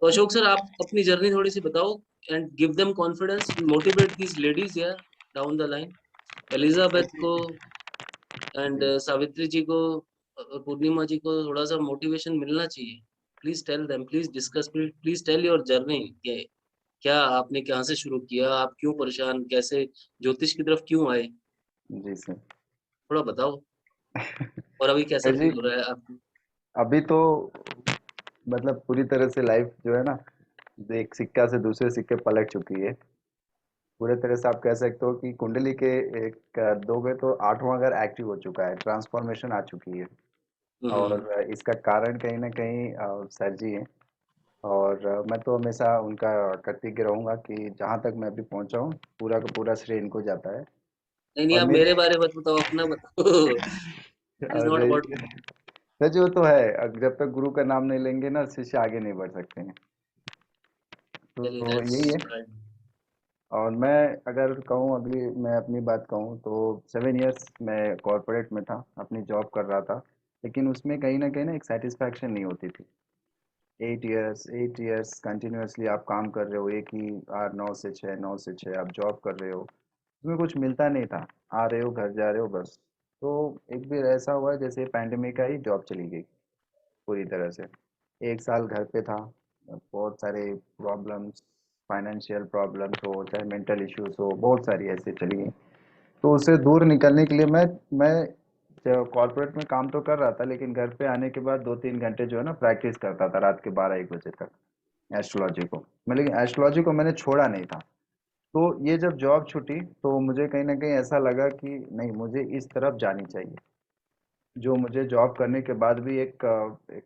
तो अशोक सर, आप अपनी जर्नी थोड़ी सी बताओ and give them confidence, motivate these ladies या डाउन द लाइन, एलिजाबेथ को एंड जी सावित्री जी को, पूर्णिमा जी को थोड़ा सा मोटिवेशन मिलना चाहिए। Please tell them, please discuss, please tell your journey. क्या आपने कहाँ से शुरू किया, आप क्यों परेशान, कैसे ज्योतिष की तरफ क्यों आए, जी सर। थोड़ा बताओ। और अभी कैसा सर जी, फील हो रहा है आपको? अभी तो मतलब पूरी तरह से लाइफ जो है ना, एक सिक्का से दूसरे सिक्के पलट चुकी है। पूरे तरह से आप कह सकते हो कि कुंडली के एक दो में तो आठवां घर एक्टिव हो चुका है, ट्रांसफॉर्मेशन आ चुकी है। हम्म। और इसका कारण कहीं ना कहीं सर जी हैं। और मैं तो हमेशा उनका कृतज्ञ रहूंगा कि जहाँ तक मैं अभी पहुंचा हूँ, पूरा का पूरा श्रेय इनको जाता है। नहीं नहीं, और आप मेरे मेरे बारे में मत बताओ, अपना बताओ। इट इज और नॉट अबाउट मी। सर जी वो तो है, जब तक गुरु का नाम नहीं लेंगे ना, शिष्य आगे नहीं बढ़ सकते हैं। चलिए, तो दैट्स यही है। काइंड। और मैं अगर कहूँ, अभी मैं अपनी बात कहूँ तो 7 इयर्स मैं कॉरपोरेट में था, अपनी जॉब कर रहा था। लेकिन उसमें कहीं ना एक सेटिस्फैक्शन नहीं होती थी। 8 इयर्स कंटिन्यूअसली आप काम कर रहे हो, एक ही 9 से 6, 9 से 6 आप जॉब कर रहे हो। उसमें कुछ मिलता नहीं था। आ रहे हो, घर जा रहे हो, बस। तो एक बार ऐसा हुआ जैसे पैंडेमिक आई, जॉब चली गई पूरी तरह से। 1 साल घर पे था। बहुत सारे प्रॉब्लम्स, फाइनेंशियल प्रॉब्लम्स हो चाहे मेंटल इश्यूज हो, बहुत सारी ऐसे चली गई। तो उससे दूर निकलने के लिए मैं कॉर्पोरेट में काम तो कर रहा था, लेकिन घर पे आने के बाद 2-3 घंटे जो है ना प्रैक्टिस करता था रात के 12-1 बजे तक एस्ट्रोलॉजी को। मैं लेकिन एस्ट्रोलॉजी को मैंने छोड़ा नहीं था। तो ये जब जॉब छूटी तो मुझे कहीं ना कहीं ऐसा लगा कि नहीं, मुझे इस तरफ जानी चाहिए, जो मुझे जॉब करने के बाद भी एक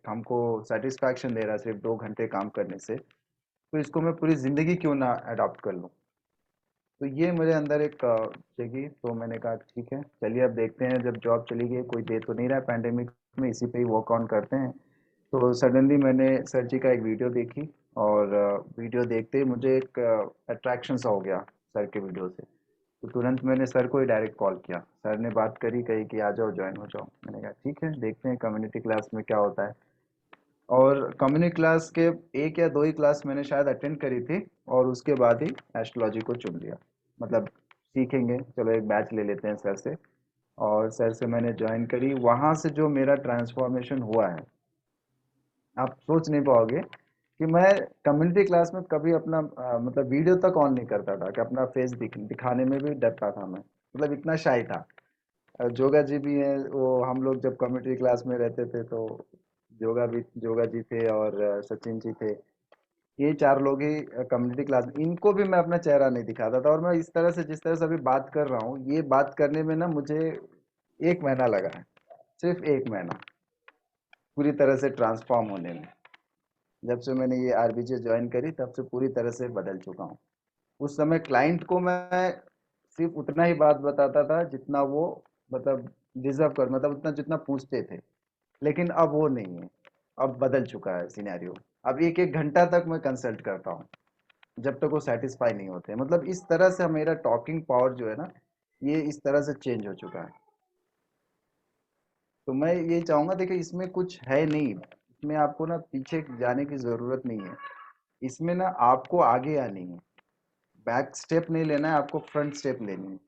हमको सेटिस्फैक्शन दे रहा है सिर्फ 2 घंटे काम करने से। तो इसको मैं पूरी ज़िंदगी क्यों ना अडॉप्ट कर लूँ। तो ये मेरे अंदर एक जगी। तो मैंने कहा ठीक है, चलिए अब देखते हैं, जब जॉब चली गई, कोई दे तो नहीं रहा है पैंडेमिक में, इसी पे ही वर्क ऑन करते हैं। तो सडनली मैंने सर जी का एक वीडियो देखी। और वीडियो देखते ही मुझे एक अट्रैक्शन सा हो गया सर के वीडियो से। तो तुरंत मैंने सर को ही डायरेक्ट कॉल किया। सर ने बात करी, कही कि आ जाओ, ज्वाइन हो जाओ। मैंने कहा ठीक है, देखते हैं कम्युनिटी क्लास में क्या होता है। और कम्युनिटी क्लास के एक या दो ही क्लास मैंने शायद अटेंड करी थी, और उसके बाद ही एस्ट्रोलॉजी को चुन लिया। मतलब सीखेंगे, चलो एक बैच ले लेते हैं सर से। और सर से मैंने ज्वाइन करी, वहाँ से जो मेरा ट्रांसफॉर्मेशन हुआ है, आप सोच नहीं पाओगे कि मैं कम्युनिटी क्लास में कभी अपना मतलब वीडियो तक ऑन नहीं करता था, कि अपना फेस दिखाने में भी डरता था मैं, मतलब इतना शाई था। जोगा जी भी हैं, वो हम लोग जब कम्युनिटी क्लास में रहते थे तो जोगा जी थे, और सचिन जी थे। ये चार लोग ही कम्युनिटी क्लास में, इनको भी मैं अपना चेहरा नहीं दिखाता था। और मैं इस तरह से, जिस तरह से अभी बात कर रहा हूँ, ये बात करने में ना मुझे 1 महीना लगा है, सिर्फ 1 महीना, पूरी तरह से ट्रांसफॉर्म होने में। जब से मैंने ये आरबीजे ज्वाइन करी, तब से पूरी तरह से बदल चुका हूँ। उस समय क्लाइंट को मैं सिर्फ उतना ही बात बताता था जितना वो मतलब डिजर्व कर, मतलब उतना जितना पूछते थे। लेकिन अब वो नहीं है। अब बदल चुका है सिनेरियो। अब एक एक घंटा तक मैं कंसल्ट करता हूँ, जब तक वो सेटिस्फाई नहीं होते। मतलब इस तरह से मेरा टॉकिंग पावर जो है ना, ये इस तरह से चेंज हो चुका है। तो मैं ये चाहूंगा, देखिए इसमें कुछ है नहीं, इसमें आपको ना पीछे जाने की जरूरत नहीं है। इसमें ना आपको आगे आनी है, बैक स्टेप नहीं लेना है, आपको फ्रंट स्टेप लेनी है।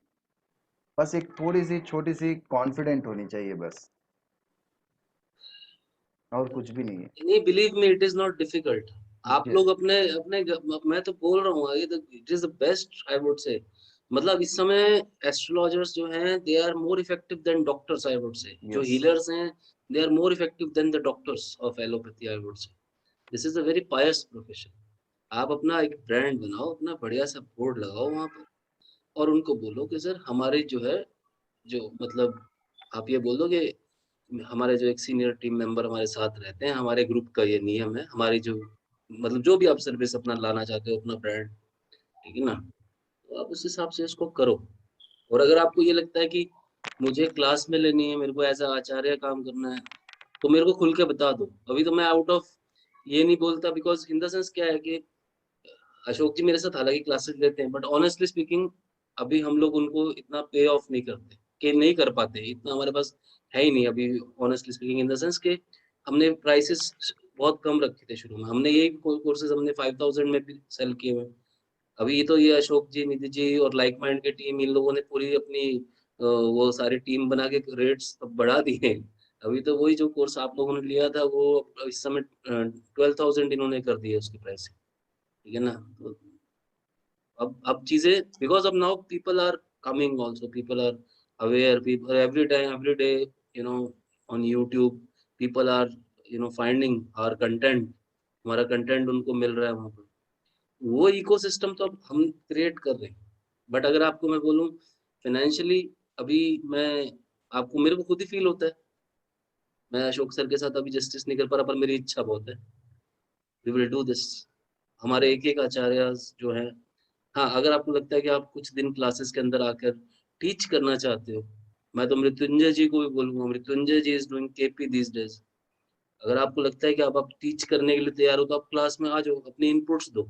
बस एक थोड़ी सी छोटी सी कॉन्फिडेंट होनी चाहिए, बस, और कुछ भी नहीं है। नहीं, believe me, it is not difficult. आप जी लोग अपने अपने मैं तो बोल रहा हूँ, ये it is the best I would say. मतलब इस समय एस्ट्रोलॉजर्स जो हैं, they are more effective than doctors I would say. जो यस। हीलर्स हैं, they are more effective than the doctors of allopathy I would say. This is a very pious profession. आप अपना एक ब्रांड बनाओ, अपना बढ़िया सा बोर्ड लगाओ वहां पर, और उनको बोलो कि सर हमारे जो है, जो मतलब, आप ये बोल दो कि हमारे जो एक सीनियर टीम मेंबर हमारे साथ रहते हैं, हमारे ग्रुप का ये नियम है, हमारी जो मतलब जो भी आप सर्विस अपना लाना चाहते हो, अपना ब्रांड, ठीक है ना, तो आप उस हिसाब से इसको करो। और अगर आपको ये लगता है कि मुझे क्लास में लेनी है, मेरे को ऐसा आचार्य काम करना है, तो मेरे को खुल के बता दो। अभी तो मैं आउट ऑफ ये नहीं बोलता, बिकॉज इन द सेंस क्या है कि अशोक जी मेरे साथ हालांकि क्लासेस लेते हैं, बट ऑनेस्टली स्पीकिंग अभी हम लोग उनको इतना पे ऑफ नहीं करते, कि नहीं कर पाते, इतना हमारे पास है ही नहीं अभी। Honestly speaking in the sense के हमने प्राइसेस बहुत कम रखे थे शुरू में। हमने यही कोर्सेज हमने 5000 में भी सेल किए हुए। अभी तो ये अशोक जी, निधि जी और लाइक माइंड की टीम, इन लोगों ने पूरी अपनी वो सारी टीम बना के रेट्स बढ़ा दिए। अभी तो वही जो कोर्स आप लोगों ने लिया था वो इस समय 12,000 इन्होंने कर दिए उसकी प्राइस, ठीक है ना। तो अब चीजें, बिकॉज अब now people are coming also, people are aware, people every time every day you know on YouTube people are finding our content, हमारा कंटेंट उनको मिल रहा है वहां पर। वो इकोसिस्टम तो अब हम क्रिएट कर रहे हैं। बट अगर आपको मैं बोलूं फाइनेंशियली, अभी मैं आपको, मेरे को खुद ही फील होता है मैं अशोक सर के साथ अभी जस्टिस नहीं कर पा रहा, पर मेरी इच्छा बहुत है। We will do this. हमारे एक एक आचार्य जो है, हाँ अगर आपको लगता है कि आप कुछ दिन क्लासेस के अंदर आकर टीच करना चाहते हो, मैं तो मृत्युंजय जी को भी बोलूंगा, Mrityunjay ji is doing KP these days. अगर आपको लगता है कि आप टीच करने के लिए तैयार हो तो आप क्लास में आ जाओ, अपने इनपुट्स दो।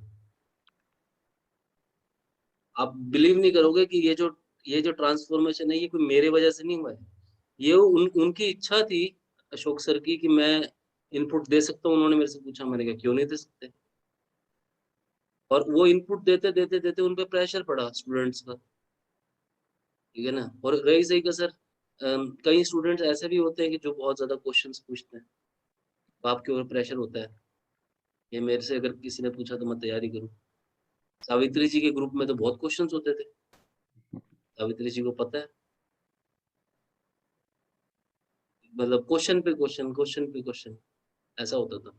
आप बिलीव नहीं करोगे कि ये जो ट्रांसफॉर्मेशन है ये कोई मेरे वजह से नहीं हुआ है। ये उनकी इच्छा थी अशोक सर की कि मैं इनपुट दे सकता हूँ। उन्होंने मेरे से पूछा, मैंने कहा क्यों नहीं दे सकते। और वो इनपुट देते देते देते उन पे प्रेशर पड़ा स्टूडेंट्स का, ठीक है ना। और रही सही का सर, कई स्टूडेंट्स ऐसे भी होते हैं कि जो बहुत ज्यादा क्वेश्चंस पूछते हैं, तो आपके ऊपर प्रेशर होता है। ये मेरे से अगर किसी ने पूछा तो मैं तैयारी करूँ। सावित्री जी के ग्रुप में तो बहुत क्वेश्चंस होते थे, सावित्री जी को पता है, मतलब क्वेश्चन पे क्वेश्चन, क्वेश्चन पे क्वेश्चन, ऐसा होता था।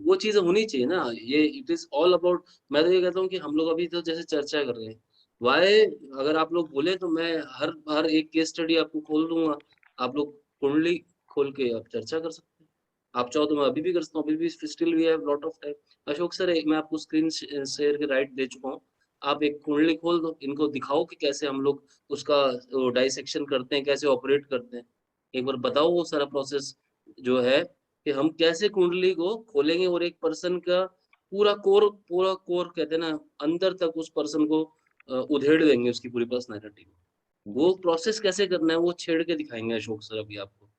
वो चीजें होनी चाहिए ना, ये इट इज ऑल अबाउट। मैं तो ये कहता हूँ कि हम लोग अभी तो जैसे चर्चा कर रहे हैं, वाई, अगर आप लोग बोले तो मैं हर हर एक केस स्टडी आपको खोल दूंगा, आप लोग कुंडली खोल के आप चर्चा कर सकते हैं। आप चाहो तो मैं अभी भी कर सकता हूँ, अभी भी still we have lot of time. Ashok sir, मैं आपको स्क्रीन शेयर के राइट दे चुका हूँ, आप एक कुंडली खोल दो, इनको दिखाओ कि कैसे हम लोग उसका डाइसेक्शन करते हैं, कैसे ऑपरेट करते हैं। एक बार बताओ वो सारा प्रोसेस जो है, कि हम कैसे कुंडली को खोलेंगे और एक पर्सन का पूरा कोर कहते हैं ना, अंदर तक उस पर्सन को उधेड़ देंगे, उसकी पूरी पर्सनैलिटी को। वो प्रोसेस कैसे करना है वो छेड़ के दिखाएंगे अशोक सर अभी आपको।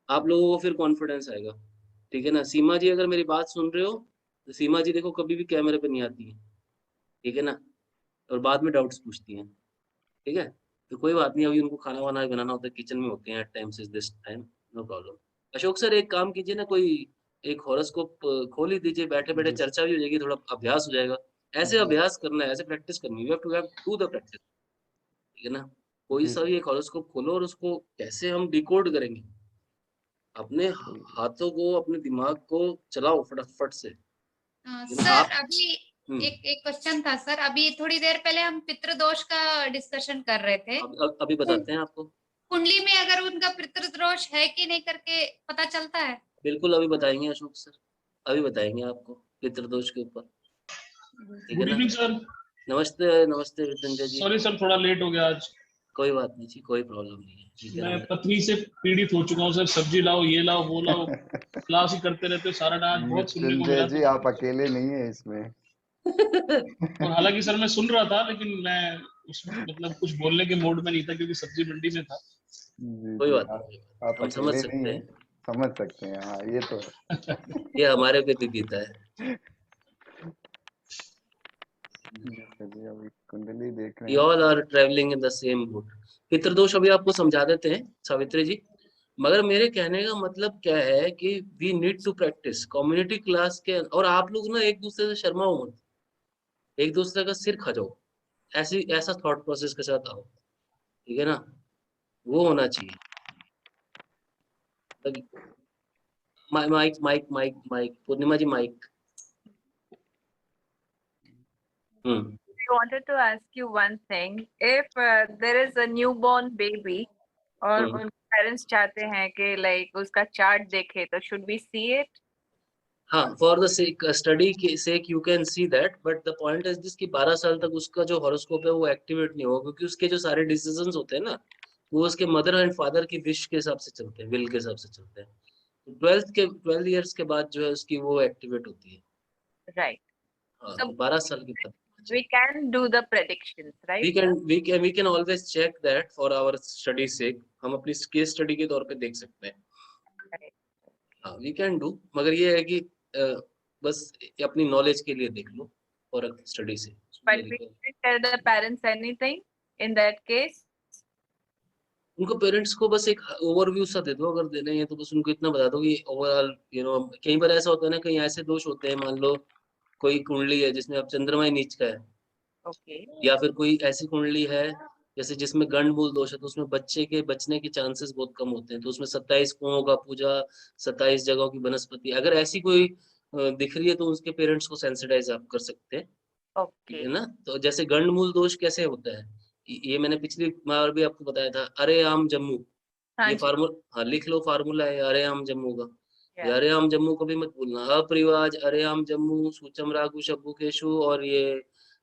आप लोगों को फिर कॉन्फिडेंस आएगा, ठीक है ना। सीमा जी अगर मेरी बात सुन रहे हो, तो सीमा जी देखो कभी भी कैमरे पे नहीं आती है, ठीक है ना, और बाद में डाउट्स पूछती हैं, ठीक है। तो कोई बात नहीं, अभी उनको खाना वाना भी बनाना होता है, किचन में होते हैं at times is this time, no problem. Ashok sir एक काम कीजिए ना, कोई एक हॉरोस्कोप खोल ही दीजिए, बैठे बैठे जी चर्चा भी हो जाएगी, थोड़ा अभ्यास हो जाएगा। ऐसे जी अभ्यास करना है, ऐसे प्रैक्टिस करनी है, you have to have do the practice, ठीक है ना। कोई जी सा भी एक हॉरोस्कोप खोलो और उसको कैसे हम डिकोड करेंगे, अपने सही है। हाथों को, अपने दिमाग को चलाओ फटाफट से, सर आप। अभी हम्म, एक एक क्वेश्चन था सर। अभी थोड़ी देर पहले हम पितृदोष का डिस्कशन कर रहे थे। अभी कुं- बताते हैं आपको। कुंडली में अगर उनका पितृदोष है कि नहीं करके पता चलता है? बिल्कुल अभी बताएंगे अशोक सर, अभी बताएंगे आपको पितृदोष के ऊपर, ठीक है गुड ना। Evening sir. नमस्ते नमस्ते वितंजय जी। सॉरी सर, थोड़ा लेट हो गया आज। कोई बात नहीं जी, कोई प्रॉब्लम नहीं है, ठीक है ना। मैं पत्नी से पीड़ित हो चुका हूँ सर, सब्जी लाओ, ये लाओ, वो लाओ, क्लास ही करते रहते हो सारा डांस, बहुत सुनने को मृत्युंजय मिला जी तो। आप अकेले नहीं है इसमें। और हालांकि सर मैं सुन रहा था, लेकिन मैं उस मतलब कुछ बोलने के मूड में नहीं था, क्योंकि सब्जी मंडी में था। जी कोई जी बात नहीं, कोई बात नहीं, आप हम समझ अकेले नहीं सकते हैं, हैं, समझ सकते हैं, हाँ ये तो ये हमारे पे भी बीता है। जी चलिए अभी कुंडली देख रहे वी हैं। All are travelling in the same boat. पितृदोष अभी आपको समझा देते हैं सावित्री जी, मगर मेरे कहने का मतलब क्या है कि we need to practice community class के, और आप लोग ना एक दूसरे से शर्माओ मत, एक दूसरे का सिर खजाओ, ऐसी ऐसा थॉट प्रोसेस के साथ आओ, ठीक है ना। वो होना चाहिए। Mike mike mike mike, Purnima ji mike. Hmm I wanted to ask you one thing. If there is a newborn baby और हम्म। उनके पेरेंट्स चाहते हैं कि लाइक उसका चार्ट देखे, तो should we see it? हाँ, फॉर द सेक स्टडी के sake you can see that, but the point is this कि 12 साल तक उसका जो हॉरोस्कोप है वो एक्टिवेट नहीं होगा, क्योंकि उसके जो सारे डिसीजंस होते हैं ना, वो उसके मदर एंड फादर की विश के हिसाब से चलते हैं, विल के हिसाब से चलते हैं। 12 ईयर्स के बाद जो है उसकी वो एक्टिवेट होती है। Right. हाँ, So तो 12 साल के बाद we can do the predictions, right, we sir? Can we can always check that for our study sake, हम अपनी केस स्टडी के तौर पे देख सकते हैं। Right. हाँ वी कैन डू, मगर ये है कि बस अपनी नॉलेज के लिए देख लो और स्टडी से। But we didn't tell the parents anything in that case. उनको पेरेंट्स को बस एक ओवरव्यू सा दे दो, अगर देना ही है तो बस उनको इतना बता दो कि ओवरऑल कई बार ऐसा होता है ना, कहीं ऐसे दोष होते हैं, मान लो कोई कुंडली है जिसमें अब चंद्रमा ही नीच का है, Okay. या फिर कोई ऐसी कुंडली है जैसे जिसमें गंड मूल दोष है, तो उसमें बच्चे के बचने के चांसेस बहुत कम होते हैं, तो उसमें 27 कुओं का पूजा, 27 जगहों की वनस्पति, अगर ऐसी कोई दिख रही है तो उसके पेरेंट्स को सेंसिटाइज आप कर सकते हैं, ठीक Okay. है ना। तो जैसे गंड मूल दोष कैसे होता है, ये मैंने पिछली बार भी आपको बताया था, अरे आम जम्मू, हाँ ये जी. फार्मूला, हाँ लिख लो, फार्मूला है अरे आम जम्मू का। ये Yeah. अरे आम जम्मू कभी मत भूलना, अप्रिवाज अरे आम जम्मू, सूचम रागु शब्बू केशु, और ये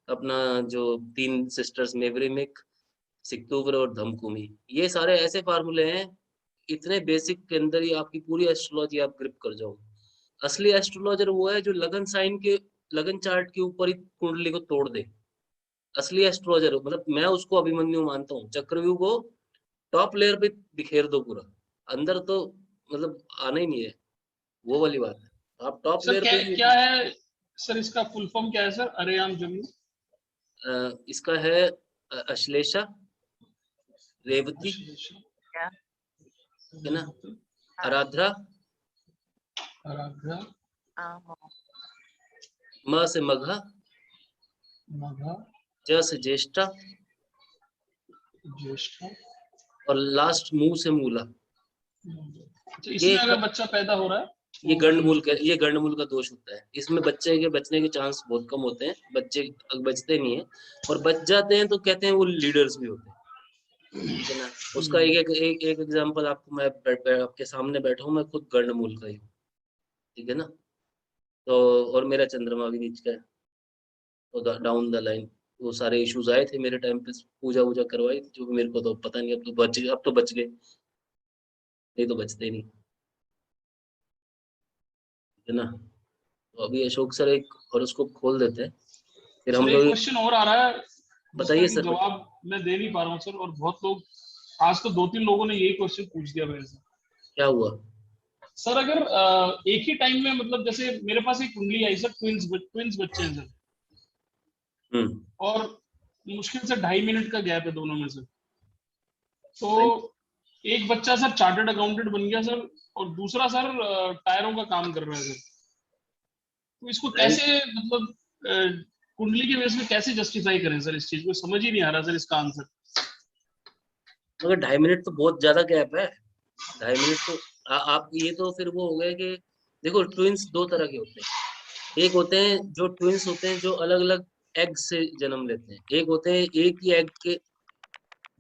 अपना जो 3 सिस्टर्स मेवरिमिक, सिक्तूवर और धमकुमी, ये सारे ऐसे फार्मूले हैं, इतने बेसिक के अंदर ही आपकी पूरी एस्ट्रोलॉजी आप ग्रिप कर जाओ। असली एस्ट्रोलॉजर वो है जो लगन साइन के, लगन चार्ट के ऊपर ही कुंडली को तोड़ दे। असली एस्ट्रोलॉजर मतलब मैं उसको अभिमन्यु मानता हूँ, चक्रव्यूह को टॉप लेयर पे बिखेर दो पूरा, अंदर तो मतलब आना ही नहीं है, वो वाली बात है। आप टॉप सर लेयर क्या पे ही क्या है सर, इसका फुल फॉर्म क्या है सर, अरेआम जम्मू? इसका है अश्लेषा, रेवती, Yeah. है ना, आराध्रा, आराध्या, म से मघा, मघा, ज से ज्येष्ठा, ज्येष्ठा, और लास्ट मुंह से मूला। अच्छा, ये इसमें अगर बच्चा पैदा हो रहा है ये तो गंडमूल का, ये गंडमूल का दोष होता है, इसमें बच्चे के बचने के चांस बहुत कम होते हैं, बच्चे बचते नहीं है, और बच जाते हैं तो कहते हैं वो लीडर्स भी होते हैं, ठीक है ना। उसका एक एग्जांपल आपको मैं आपके सामने बैठा हूँ, मैं खुद गंडमूल का ही हूँ, ठीक है ना। तो और मेरा चंद्रमा भी नीच का है, तो डाउन द लाइन वो सारे इश्यूज आए थे मेरे टाइम पे, पूजा वूजा करवाई थी, जो भी मेरे को तो पता नहीं, अब तो बच गए, नहीं तो बचते ही नहीं, ठीक है ना। तो अभी अशोक सर एक हॉरोस्कोप खोल देते हैं, फिर हम सर एक लोग। क्वेश्चन और आ रहा है जिसका बताइए कि सर। जवाब मैं दे नहीं पा रहा हूँ सर, और बहुत लोग, आज तो 2-3 लोगों ने यही क्वेश्चन पूछ दिया मेरे से। क्या हुआ? सर अगर एक ही टाइम में, मतलब जैसे मेरे पास एक कुंडली आई सर, ट्विंस बच्चे हैं सर, और मुश्किल से 2.5 मिनट का गैप है दोनों में से, तो एक बच्चा सर चार्टर्ड अकाउंटेंट बन गया सर, और दूसरा सर टायरों का काम कर रहा है सर, तो इसको कैसे मतलब कुंडली के बेस में कैसे जस्टिफाई करें सर, इस चीज को समझ ही नहीं आ रहा सर इसका आंसर। मगर 2.5 मिनट तो बहुत ज्यादा गैप है, 2.5 मिनट तो आप ये तो फिर वो हो गया कि देखो ट्विंस 2 तरह के होते हैं, एक होते हैं जो ट्विंस होते हैं जो अलग अलग एग से जन्म लेते हैं, एक होते हैं एक ही एग के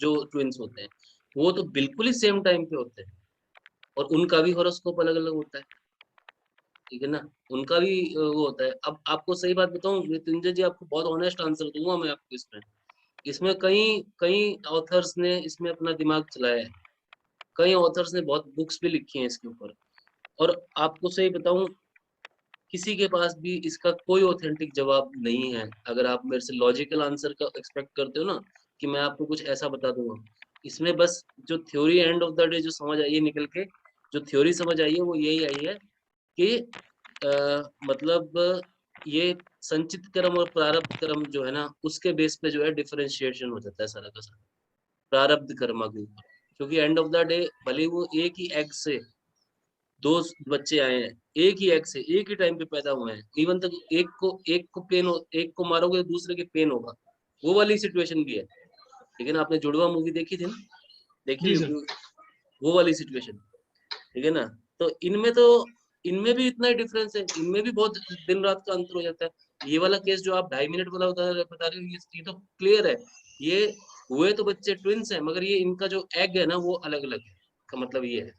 जो ट्विंस होते हैं, वो तो बिल्कुल ही सेम टाइम पे होते हैं, और उनका भी हॉरोस्कोप अलग अलग होता है, ठीक है ना, उनका भी वो होता है। अब आपको सही बात बताऊं मृत्युंजय जी, आपको बहुत ऑनेस्ट आंसर दूंगा मैं आपको इसमें, इसमें कई कई ऑथर्स ने इसमें अपना दिमाग चलाया है, कई ऑथर्स ने बहुत बुक्स भी लिखी हैं इसके ऊपर, और आपको सही बताऊं किसी के पास भी इसका कोई ऑथेंटिक जवाब नहीं है। अगर आप मेरे से लॉजिकल आंसर का एक्सपेक्ट करते हो ना कि मैं आपको कुछ ऐसा बता दूंगा, इसमें बस जो theory end of the day जो समझ आई है निकल के, जो थ्योरी समझ आई है वो यही आई है कि मतलब ये संचित कर्म और प्रारब्ध कर्म जो है ना, उसके बेस पे जो है डिफरेंशिएशन हो जाता है सारा का सारा, प्रारब्ध कर्म के ऊपर, क्योंकि एंड ऑफ द डे भले वो एक ही एग से 2 बच्चे आए हैं, एक ही एग से एक ही टाइम पे पैदा हुए हैं, इवन तक एक को पेन हो, एक को मारोगे तो दूसरे के पेन होगा, वो वाली सिचुएशन भी है, लेकिन आपने जुड़वा मूवी देखी थी ना, देखी जी सर। थी वो वाली सिचुएशन, ठीक है ना। तो इनमें भी इतना ही डिफरेंस है, इनमें भी बहुत दिन रात का अंतर हो जाता है। ये वाला केस जो आप 2.5 मिनट वाला बता रहे हो, ये तो क्लियर है, ये हुए तो बच्चे ट्विंस हैं, मगर ये इनका जो एग है ना वो अलग अलग है, का मतलब ये है।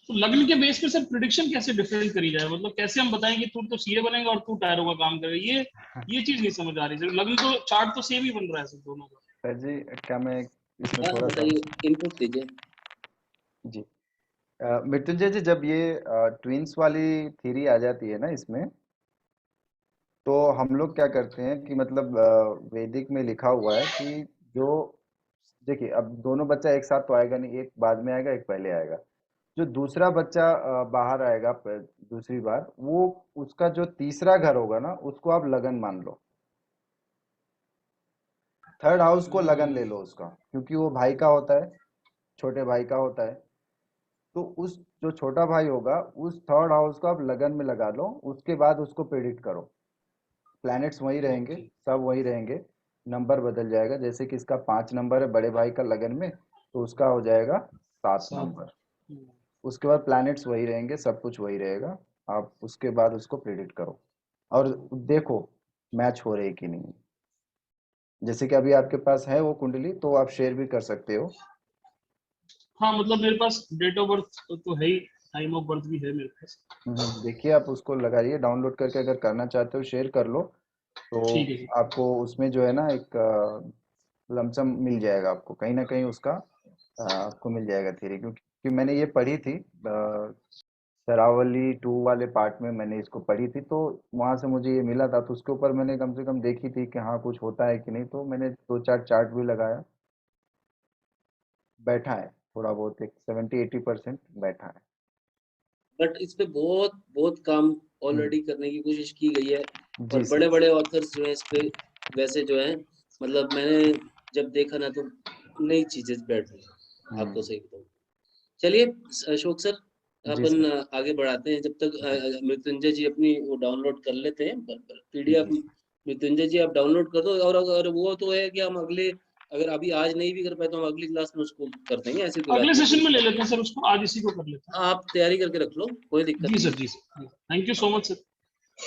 तो लग्न के बेस पे सर प्रिडिक्शन कैसे डिफरेंट करी जाए, मतलब कैसे हम बताएं कि तू तो सीए बनेगा और तू टायरों का काम करेगा, ये चीज नहीं समझ आ रही सर। लग्न तो चार्ट तो सेम ही बन रहा है सर दोनों का। सर जी, क्या मैं इसमें हाँ थोड़ा सा बताइए, इनपुट दीजिए। जी मृत्युंजय जी, जब ये ट्विंस वाली थ्योरी आ जाती है ना इसमें, तो हम लोग क्या करते हैं कि मतलब वैदिक में लिखा हुआ है कि जो देखिए अब दोनों बच्चा एक साथ तो आएगा नहीं, एक बाद में आएगा एक पहले आएगा, जो दूसरा बच्चा बाहर आएगा दूसरी बार, वो उसका जो तीसरा घर होगा ना, उसको आप लगन मान लो। थर्ड हाउस को लगन ले लो उसका, क्योंकि वो भाई का होता है, छोटे भाई का होता है। तो उस जो छोटा भाई होगा, उस थर्ड हाउस को आप लगन में लगा लो, उसके बाद उसको प्रेडिक्ट करो। प्लैनेट्स वही रहेंगे, ओके। सब वही रहेंगे, नंबर बदल जाएगा। जैसे कि इसका 5 नंबर है बड़े भाई का लगन में, तो उसका हो जाएगा 7 सात। नंबर। उसके बाद प्लैनेट्स वही रहेंगे, सब कुछ वही रहेगा। आप उसके बाद उसको प्रेडिक्ट करो और देखो मैच हो रही कि नहीं। जैसे कि अभी आपके पास है वो कुंडली, तो आप शेयर भी कर सकते हो। हाँ मतलब मेरे पास डेट ऑफ बर्थ तो है ही, टाइम ऑफ बर्थ भी है मेरे पास। देखिए आप उसको लगाइए, डाउनलोड करके अगर करना चाहते हो शेयर कर लो, तो ठीक है जी। आपको उसमें जो है ना एक लमसम मिल जाएगा, आपको कहीं ना कहीं उसका आपको मिल जाएगा थ्योरी। क्योंकि मैंने ये पढ़ी थी शरावली 2 वाले पार्ट में मैंने इसको पढ़ी थी, तो वहां से मुझे ये मिला था। तो उसके ऊपर मैंने कम से कम देखी थी कि हाँ कुछ होता है कि नहीं, तो मैंने 2-4 चार्ट भी लगाया। बैठा है थोड़ा बहुत, एक 70-80% बैठा है। बट इस पे बहुत बहुत काम हम्म, ऑलरेडी करने की कोशिश की गई है, जी और सर। बड़े बड़े ऑथर्स जो है इस पे वैसे जो है, मतलब मैंने जब देखा ना, तो नई चीजें बैठ रही है, आपको हम्म, सही बताऊं। चलिए अशोक सर, जी अपन सर। आगे बढ़ाते हैं। जब तक जी मृत्युंजय जी अपनी वो डाउनलोड कर लेते हैं पीडीएफ। जी मृत्युंजय जी आप डाउनलोड कर दो, और अगर वो तो है कि हम अगले, अगर अभी आज नहीं भी कर पाए तो हम अगली क्लास में उसको कर देंगे, ऐसी कोई बात अगले नहीं सेशन में है। ले लेते हैं सर उसको, आज इसी को कर लेते हाँ, आप तैयारी करके रख लो, कोई हैं। दिक्कत जी नहीं सर, है। जी सर, थैंक यू सो हाँ, much sir.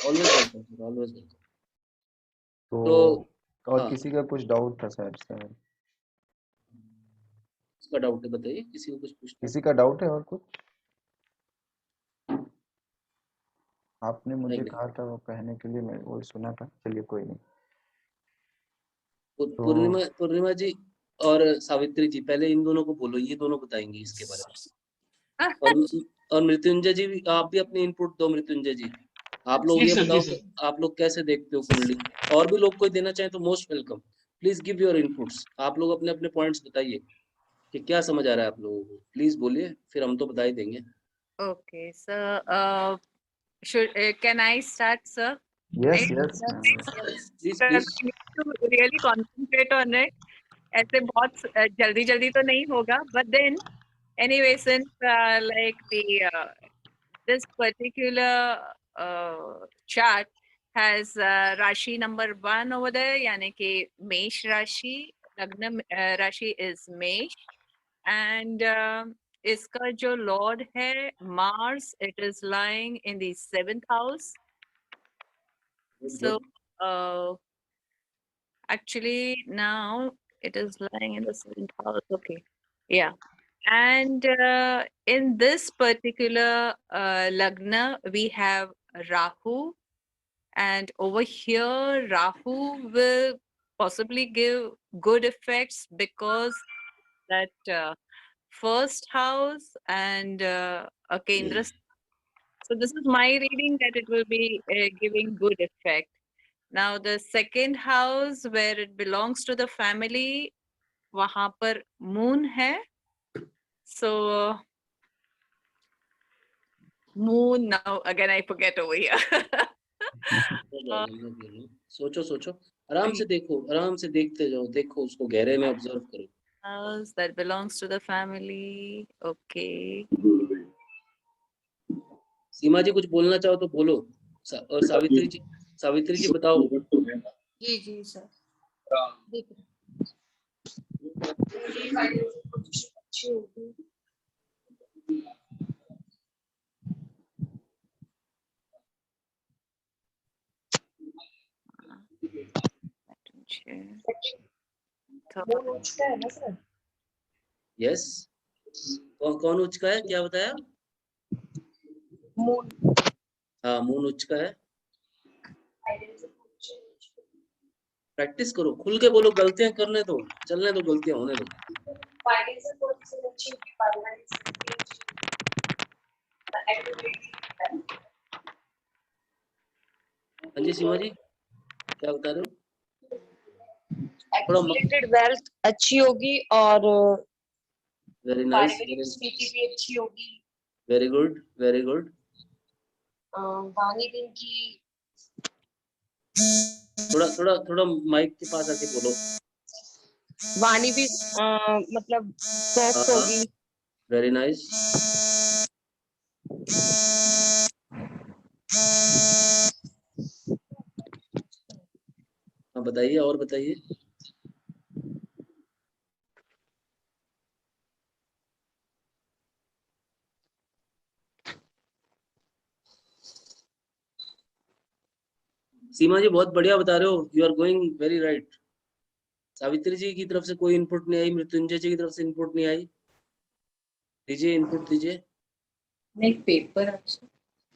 Always welcome sir, always welcome. तो तो और हाँ, किसी का कुछ डाउट था शायद सर? इसका डाउट है, बताइए, किसी को कुछ पूछना है? किसी का डाउट है और कुछ? आपने नहीं मुझे नहीं, कहा था वो कहने के लिए, मैं वो सुना था। चलिए कोई नहीं। तो पूर्णिमा पूर्णिमा जी और सावित्री जी, पहले इन दोनों को बोलो, ये दोनों बताएंगे इसके बारे में। और मृत्युंजय जी भी, आप भी अपनी इनपुट दो। मृत्युंजय जी, आप लोग जी ये सर, जी बताओ कि सर। आप लोग कैसे देखते हो कुंडली। और भी लोग कोई देना चाहे तो most welcome. Please give your inputs. आप लोग अपने अपने पॉइंट्स बताइए कि क्या समझ आ रहा है आप लोगों को। प्लीज बोलिए, फिर हम तो बता ही देंगे। Okay, so can I start, sir? Yes I yes please sir, please. we need to really concentrate on it. ऐसे बहुत जल्दी जल्दी तो नहीं होगा, but then anyway, since like the this particular chart has Rashi number 1 over there, यानी कि मेष राशि, लग्न राशि is मेष, and इसका जो लॉर्ड है Mars, it is lying in the 7th house. So actually now it is lying in the 7th house. Okay, yeah. And in this particular lagna, we have Rahu, and over here, Rahu will possibly give good effects because that first house and a Kendra. So this is my reading that it will be giving good effect. Now the second house where it belongs to the family, वहाँ पर moon है. So moon, now again I forget over here. सोचो सोचो, आराम से देखो, आराम से देखते जाओ, देखो उसको गहरे में ऑब्जर्व करो। House that belongs to the family. Okay. सीमा जी कुछ बोलना चाहो तो बोलो। और सावित्री जी बताओ। जी जी सर। यस, कौन उच्च का है, क्या बताया? हाँ, मून उच्च का है। प्रैक्टिस करो, खुल के बोलो, गलतियां करने दो, चलने दो, गलतियां होने दो। हाँ जी सीमा जी, क्या बता रहे हो? थोड़ा एक्यूमुलेटेड वेल्थ अच्छी होगी और वेरी नाइस, पारिवारिक स्थिति भी अच्छी होगी। Very good, very good. वाणी दिन की थोड़ा माइक के पास आके बोलो। वाणी भी मतलब सॉफ्ट होगी। Very nice. हाँ बताइए, और बताइए। सीमा जी बहुत बढ़िया बता रहे हो, you are going very right. Savitri ji की तरफ से कोई इनपुट नहीं आई, मृत्युंजय जी की तरफ से इनपुट नहीं आई, दीजिए इनपुट दीजिए। नहीं,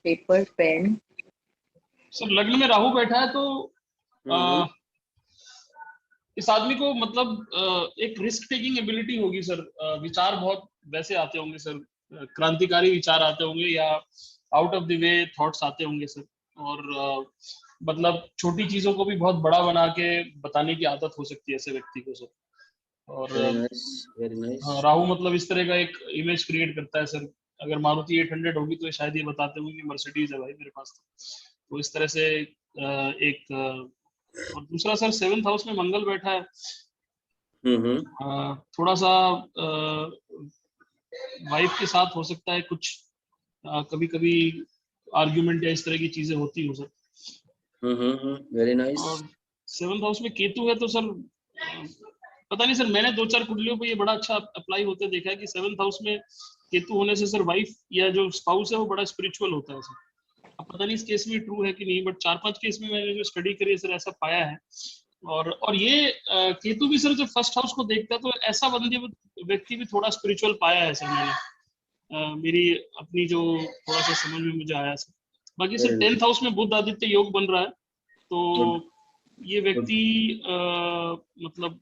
पेपर पेन। सर लग्न में राहु बैठा है तो इस आदमी को मतलब एक रिस्क टेकिंग एबिलिटी होगी सर। विचार बहुत वैसे आते होंगे सर, क्रांतिकारी विचार आते होंगे या out of the way thoughts आते होंगे सर। और मतलब छोटी चीजों को भी बहुत बड़ा बना के बताने की आदत हो सकती है ऐसे व्यक्ति को सर। और वेरी नाइस। राहु मतलब इस तरह का एक इमेज क्रिएट करता है सर। अगर मारुति 800 होगी तो शायद ये बताते होंगे कि मर्सिडीज है भाई मेरे पास। तो इस तरह से एक और दूसरा सर 7th हाउस में मंगल बैठा है। थोड़ा सा वाइफ के साथ हो सकता है कुछ कभी कभी आर्ग्यूमेंट या इस तरह की चीजें होती हो सर। Very nice. और 7th हाउस में केतु है तो सर पता नहीं सर, मैंने 2-4 कुंडलियों पे ये बड़ा अच्छा अप्लाई होते देखा है कि 7th हाउस में केतु होने से सर वाइफ या जो स्पाउस है वो बड़ा स्पिरिचुअल होता है सर। अब पता नहीं इस केस में ट्रू है कि नहीं, बट 4-5 केस में मैंने जो स्टडी करी है सर ऐसा पाया है। और ये केतु भी सर जब फर्स्ट हाउस को देखता है तो ऐसा बंदे व्यक्ति भी थोड़ा स्पिरिचुअल पाया है सर मैंने। मेरी अपनी जो थोड़ा सा समझ में मुझे आया सर। बाकी सर 10th हाउस में बुध आदित्य योग बन रहा है तो ये व्यक्ति मतलब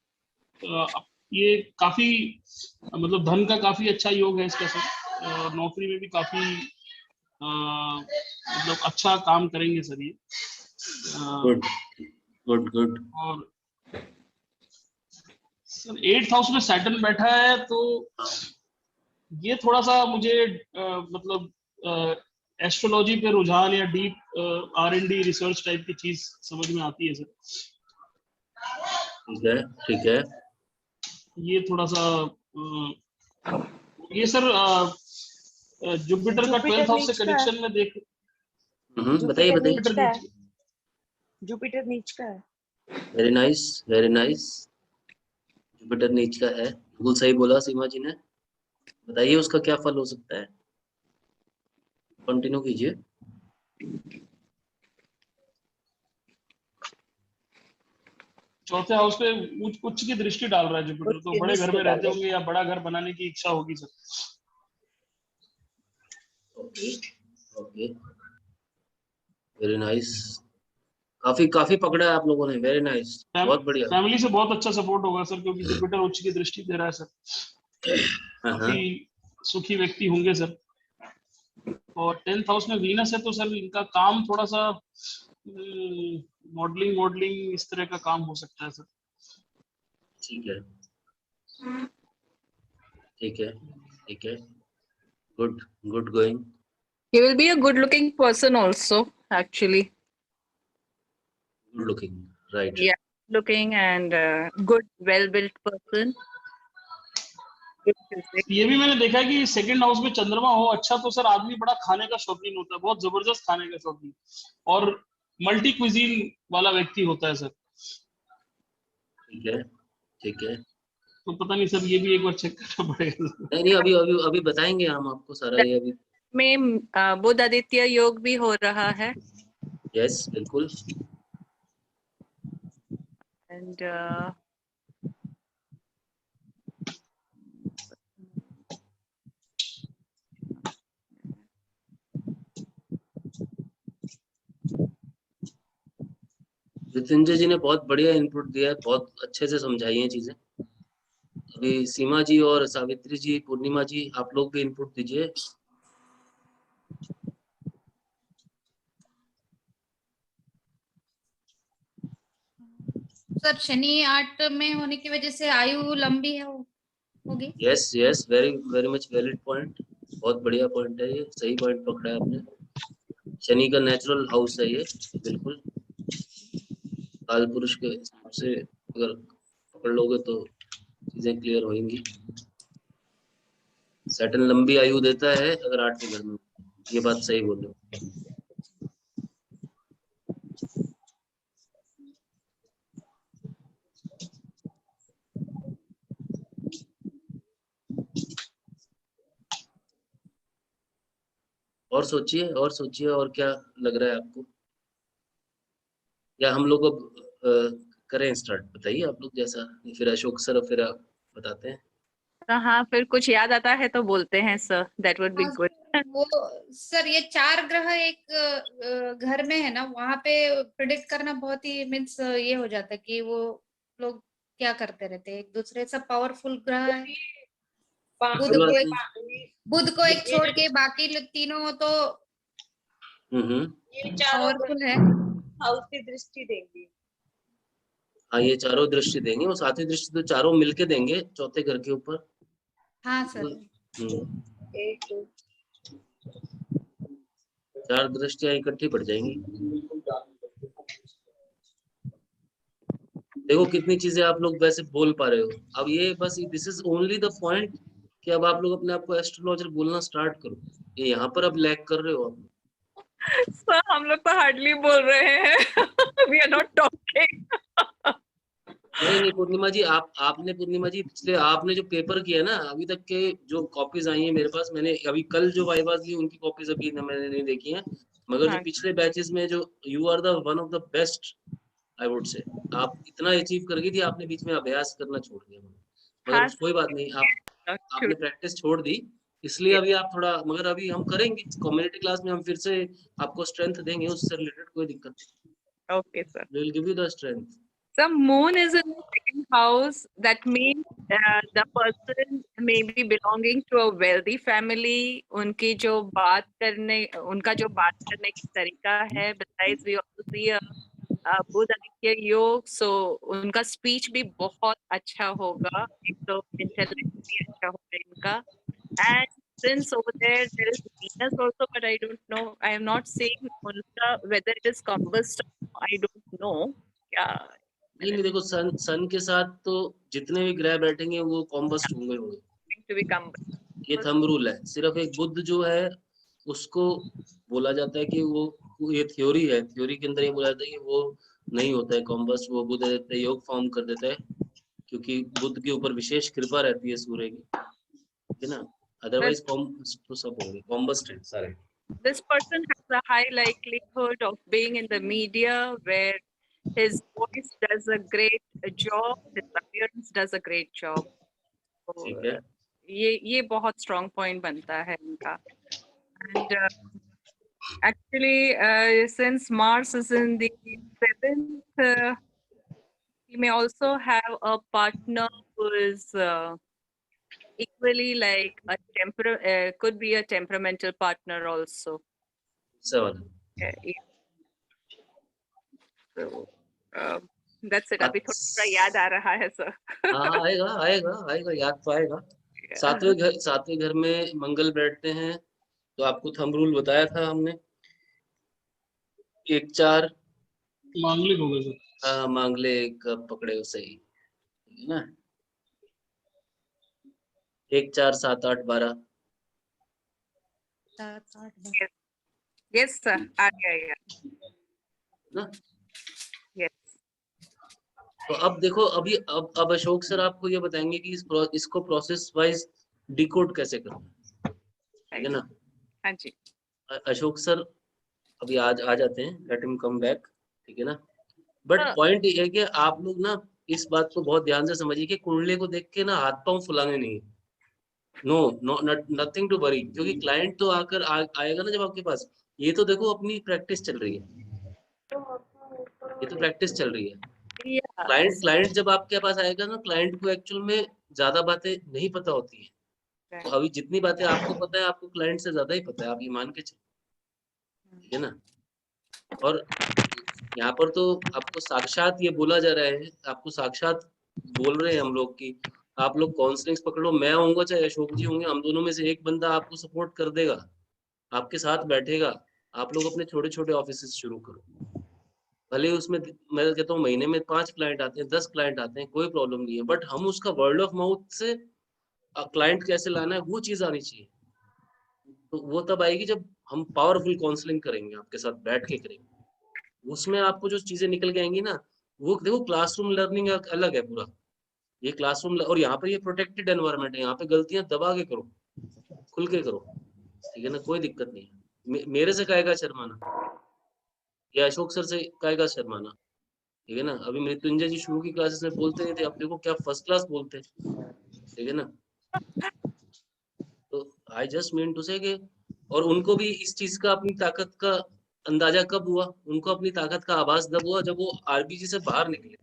ये काफी मतलब धन का काफी अच्छा योग है इसका सर। नौकरी में भी काफी मतलब अच्छा काम करेंगे सर ये। Good good good. और सर 8th हाउस में सैटर्न बैठा है तो ये थोड़ा सा मुझे मतलब एस्ट्रोलॉजी पे रुझान या डीप R&D रिसर्च टाइप की चीज समझ में आती है सर। ठीक है ठीक है। ये थोड़ा सा ये सर जुपिटर का 12th हाउस से कनेक्शन में देख। बताइए बताइए। जुपिटर नीच का है। Very nice very nice. Jupiter नीच का है, बिल्कुल सही बोला सीमा जी ने। बताइए उसका क्या फल हो सकता है, कंटिन्यू कीजिए। चौथे हाउस पे उच्च की दृष्टि डाल रहा है जुपिटर, तो बड़े घर में रहते होंगे या बड़ा घर बनाने की इच्छा होगी sir. Okay okay very nice. काफी काफी पकड़ा है आप लोगों ने, वेरी नाइस बहुत बढ़िया। फैमिली से बहुत अच्छा सपोर्ट होगा सर क्योंकि जुपिटर उच्च की दृष्टि दे रहा है सर। काफी सुखी व्यक्ति होंगे सर। और 10th हाउस में वीनस है तो सर इनका काम थोड़ा सा मॉडलिंग इस तरह का काम हो सकता है सर। ठीक है ठीक है ठीक है। Good good going. He will be a good looking person also, actually. Good looking, right? Yeah, looking and good, well built person. Good physique. ये भी मैंने देखा है कि 2nd हाउस में चंद्रमा हो अच्छा तो सर आदमी बड़ा खाने का शौकीन होता है, बहुत जबरदस्त खाने का शौकीन और मल्टी क्विजीन वाला व्यक्ति होता है सर। ठीक है ठीक है। तो पता नहीं सर ये भी एक बार चेक करना पड़ेगा। नहीं अभी अभी अभी बताएंगे हम आपको सारा ये अभी। में बुध आदित्य योग भी हो रहा है। यस बिल्कुल। And मृत्युंजय जी ने बहुत बढ़िया इनपुट दिया है, बहुत अच्छे से समझाई हैं चीजें। अभी सीमा जी और सावित्री जी, पूर्णिमा जी, आप लोग भी इनपुट दीजिए। सर शनि 8 में होने की वजह से आयु लंबी है होगी। Yes yes very very much valid point. बहुत बढ़िया पॉइंट है ये, सही पॉइंट पकड़ा है आपने। शनि का नेचुरल हाउस है ये, बिल्कुल काल पुरुष के हिसाब से अगर पकड़ लोगे तो चीजें क्लियर होंगी। सैटर्न लंबी आयु देता है अगर 8वें घर में, ये बात सही बोल रहे हो। और सोचिए और क्या लग रहा है आपको, या हम लोग अब करें स्टार्ट? बताइए आप लोग जैसा, फिर अशोक सर फिर आप बताते हैं। तो हाँ, फिर कुछ याद आता है तो बोलते हैं sir, that would be good. वो सर ये 4 ग्रह एक घर में है ना, वहां पे प्रिडिक्ट करना बहुत ही मीन्स ये हो जाता है कि वो लोग क्या करते रहते हैं, एक दूसरे सब पावरफुल ग्रह है। बुध को एक छोड़ के बाकी तीनों तो ये चारों पावरफुल है। हाउस की दृष्टि देंगे। हाँ, ये चारों दृष्टि देंगे, और 7वीं दृष्टि तो चारों मिलके देंगे चौथे घर के ऊपर। हाँ सर। 4 दृष्टियां इकट्ठी पड़ जाएंगी। देखो कितनी चीजें आप लोग वैसे बोल पा रहे हो। अब ये बस this is only the point कि अब आप लोग अपने आप को एस्ट्रोलॉजर बोलना स्टार्ट करो। ये यहाँ पर अब लैग कर रहे हो आप। सर हम लोग तो हार्डली बोल रहे हैं। We are not talking. नहीं पूर्णिमा जी, आपने पूर्णिमा जी पिछले आपने जो पेपर किया ना, अभी तक के जो कॉपीज आई हैं मेरे पास, मैंने अभी कल जो वाइवास ली उनकी कॉपीज अभी मैंने नहीं देखी हैं, मगर जो पिछले बैचेस में जो you are the one of the best I would say. आप इतना अचीव कर गई थी, आपने बीच में अभ्यास करना छोड़ दिया, मगर कोई बात नहीं, आपने प्रैक्टिस छोड़ दी, इसलिए अभी आप थोड़ा, मगर अभी हम करेंगे कम्युनिटी क्लास में, हम फिर से आपको स्ट्रेंथ देंगे, उससे रिलेटेड कोई दिक्कत नहीं। Okay sir, we will give you the strength. The moon is in the second house. That means the person may be belonging to a wealthy family. उनका जो बात करने की तरीका है, besides we also see a बुध आदित्य योग, so उनका speech भी बहुत अच्छा होगा, एक तो इंटेलेक्ट भी अच्छा होगा इनका। And since over there is Venus also, but I don't know, I am not saying उनका whether it is combust, I don't know क्या। नहीं देखो, सन के साथ तो जितने भी ग्रह बैठेंगे वो कॉम्बस्ट होंगे। ये थंब रूल है। सिर्फ एक बुध जो है उसको बोला जाता है कि वो ये थ्योरी है, थ्योरी के अंदर ये बोला जाता है कि वो नहीं होता है कॉम्बस्ट, वो बुध योग फॉर्म कर देता है, क्योंकि बुध के ऊपर विशेष कृपा रहती है सूर्य की, है ना। अदरवाइज तो सब होंगे कॉम्बस्ट है सारे। This person has a high likelihood of being in the media where his voice does a great job, his appearance does a great job. ठीक है, ये बहुत strong point बनता है इनका। And actually since Mars is in the 7th, he may also have a partner who is equally like a could be a temperamental partner also. सवाल So that's it. अभी थोड़ा याद आ रहा है सर। हाँ, आएगा याद तो आएगा। 7वें घर में मंगल बैठते हैं, तो आपको थंब रूल बताया था हमने, 1 4 मांगलिक होगा सर। हाँ, मांगलिक पकड़े हो सही, है ना। 1 4 7 8 12। यस सर, आ गया ना। यस। तो अब देखो, अभी अब अशोक सर आपको ये बताएंगे कि इसको प्रोसेस वाइज डिकोड कैसे करना है ना। हाँ जी। अशोक सर अभी आज आ जाते हैं, लेट हिम कम बैक, ठीक है ना। बट पॉइंट ये है कि आप लोग ना इस बात को बहुत ध्यान से समझिए कि कुंडली को देख के ना हाथ पांव फुलाने नहीं है। नो नथिंग टू वरी, क्योंकि क्लाइंट तो आकर आएगा ना जब आपके पास। ये तो देखो अपनी प्रैक्टिस चल रही है, ये तो प्रैक्टिस चल रही है। क्लाइंट जब आपके पास आएगा ना, क्लाइंट को एक्चुअल में ज्यादा बातें नहीं पता होती है। तो अभी जितनी बातें आपको पता है, आपको क्लाइंट से ज्यादा ही पता है, आप ये मान के चलो, ठीक है ना। और यहाँ पर तो आपको साक्षात ये बोला जा रहा है, आपको साक्षात बोल रहे हैं हम लोग की आप लोग काउंसलिंग्स पकड़ो, मैं होऊंगा चाहे अशोक जी होंगे, हम दोनों में से एक बंदा आपको सपोर्ट कर देगा, आपके साथ बैठेगा। आप लोग अपने छोटे छोटे ऑफिस शुरू करो, भले ही उसमें मैं कहता हूँ महीने में 5 क्लाइंट आते हैं, 10 क्लाइंट आते हैं, कोई प्रॉब्लम नहीं है, बट हम उसका वर्ड ऑफ माउथ से क्लाइंट कैसे लाना है वो चीज आनी चाहिए। तो वो तब आएगी जब हम पावरफुल काउंसलिंग करेंगे, आपके साथ बैठ के करेंगे। उसमें आपको जो चीजें निकल के आएंगी ना, वो देखो क्लासरूम लर्निंग अलग है पूरा, ये क्लासरूम और यहाँ पे ये प्रोटेक्टेड एनवायरनमेंट है, यहाँ पे गलतियां दबा के करो, खुल के करो, ठीक है ना, कोई दिक्कत नहीं है। मेरे से काहेगा शर्माना, या अशोक सर से काहेगा शर्माना, ठीक है ना। अभी मृत्युंजय जी शुरू की क्लासेस में बोलते नहीं थे, अब देखो क्या फर्स्ट क्लास बोलते हैं, ठीक है ना। तो आई जस्ट मीन टू से कि, और उनको भी इस चीज का, अपनी ताकत का अंदाजा कब हुआ, उनको अपनी ताकत का आभास तब हुआ जब वो आरबीजी से बाहर निकले,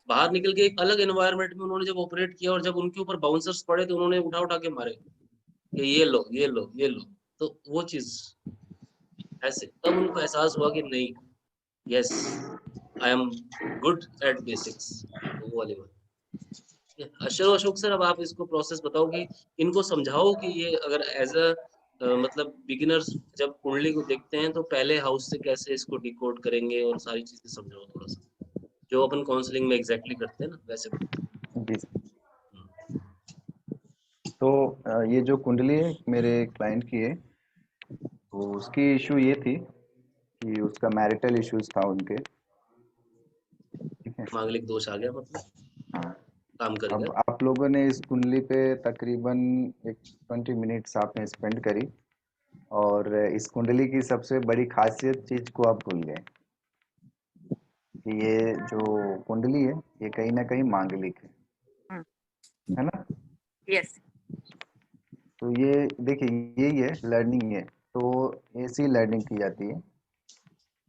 बाहर निकल के एक अलग एनवायरनमेंट में उन्होंने जब ऑपरेट किया, और जब उनके ऊपर बाउंसर्स पड़े तो उन्होंने उठा उठा के मारे कि ये लो ये लो ये लो। तो वो चीज ऐसे तब उनको एहसास हुआ कि नहीं, yes I am good at basics, वो वाली बात। अशोक सर, अब आप इसको प्रोसेस बताओ कि इनको समझाओ कि ये अगर एज अ मतलब बिगिनर्स जब कुंडली को देखते हैं तो पहले हाउस से कैसे इसको डिकोड करेंगे, और सारी चीजें समझाओ थोड़ा सा, जो अपन काउंसलिंग में एग्जैक्टली करते हैं ना वैसे बताओ। जी तो ये जो कुंडली है मेरे क्लाइंट की है, तो उसकी इशू ये थी कि उसका मैरिटल इश्यूज था उनके, ठीक है। मांगलिक दोष आ गया मतलब, हाँ, काम कर अब गया। आप लोगों ने इस कुंडली पे तकरीबन एक 20 मिनट्स आपने स्पेंड करी, और इस कुंडली की सबसे बड़ी खासियत चीज को आप भूल गए कि ये जो कुंडली है ये कहीं ना कहीं मांगलिक है ना। Yes. तो ये देखिए यही है लर्निंग है, तो ऐसी लर्निंग की जाती है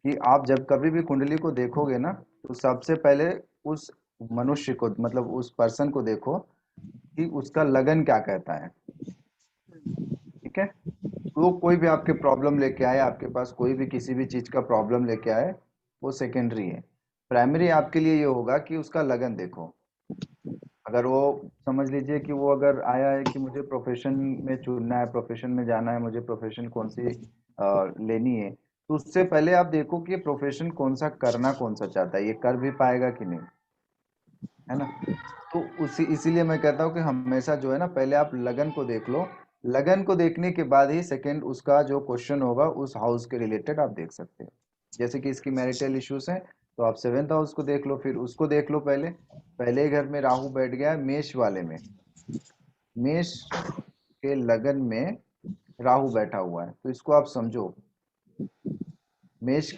कि आप जब कभी भी कुंडली को देखोगे ना, तो सबसे पहले उस मनुष्य को, मतलब उस पर्सन को देखो कि उसका लगन क्या कहता है, ठीक है। तो कोई भी आपके प्रॉब्लम लेके आए, आपके पास कोई भी किसी भी चीज का प्रॉब्लम लेके आए, वो सेकेंडरी है। प्राइमरी आपके लिए ये होगा कि उसका लगन देखो। अगर वो समझ लीजिए कि वो अगर आया है कि मुझे प्रोफेशन में चुनना है, प्रोफेशन में जाना है, मुझे प्रोफेशन कौन सी लेनी है, तो उससे पहले आप देखो कि प्रोफेशन कौन सा करना कौन सा चाहता है, ये कर भी पाएगा कि नहीं, है ना। तो उसी इसीलिए मैं कहता हूँ कि हमेशा जो है ना, पहले आप लगन को देख लो। लगन को देखने के बाद ही सेकंड उसका जो क्वेश्चन होगा उस हाउस के रिलेटेड आप देख सकते हो। जैसे कि इसकी मैरिटल इश्यूज हैं, तो आप 7th हाउस को देख लो, फिर उसको देख लो। पहले पहले घर में राहु बैठ गया है मेष वाले में, मेष के लगन में राहु बैठा हुआ है, तो इसको आप समझो। मेष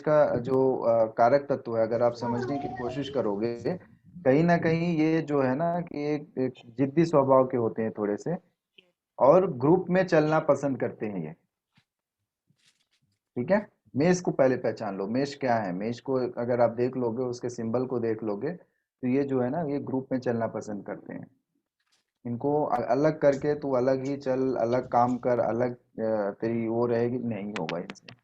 का जो कारक तत्व है, अगर आप समझने की कोशिश करोगे, कहीं ना कहीं ये जो है ना कि एक जिद्दी स्वभाव के होते हैं थोड़े से, और ग्रुप में चलना पसंद करते हैं ये, ठीक है। मेष को पहले पहचान लो, मेष क्या है। मेष को अगर आप देख लोगे, उसके सिंबल को देख लोगे, तो ये जो है ना, ये ग्रुप में चलना पसंद करते हैं। इनको अलग करके तू अलग ही चल, अलग काम कर, अलग तेरी वो रहेगी, नहीं होगा इनसे।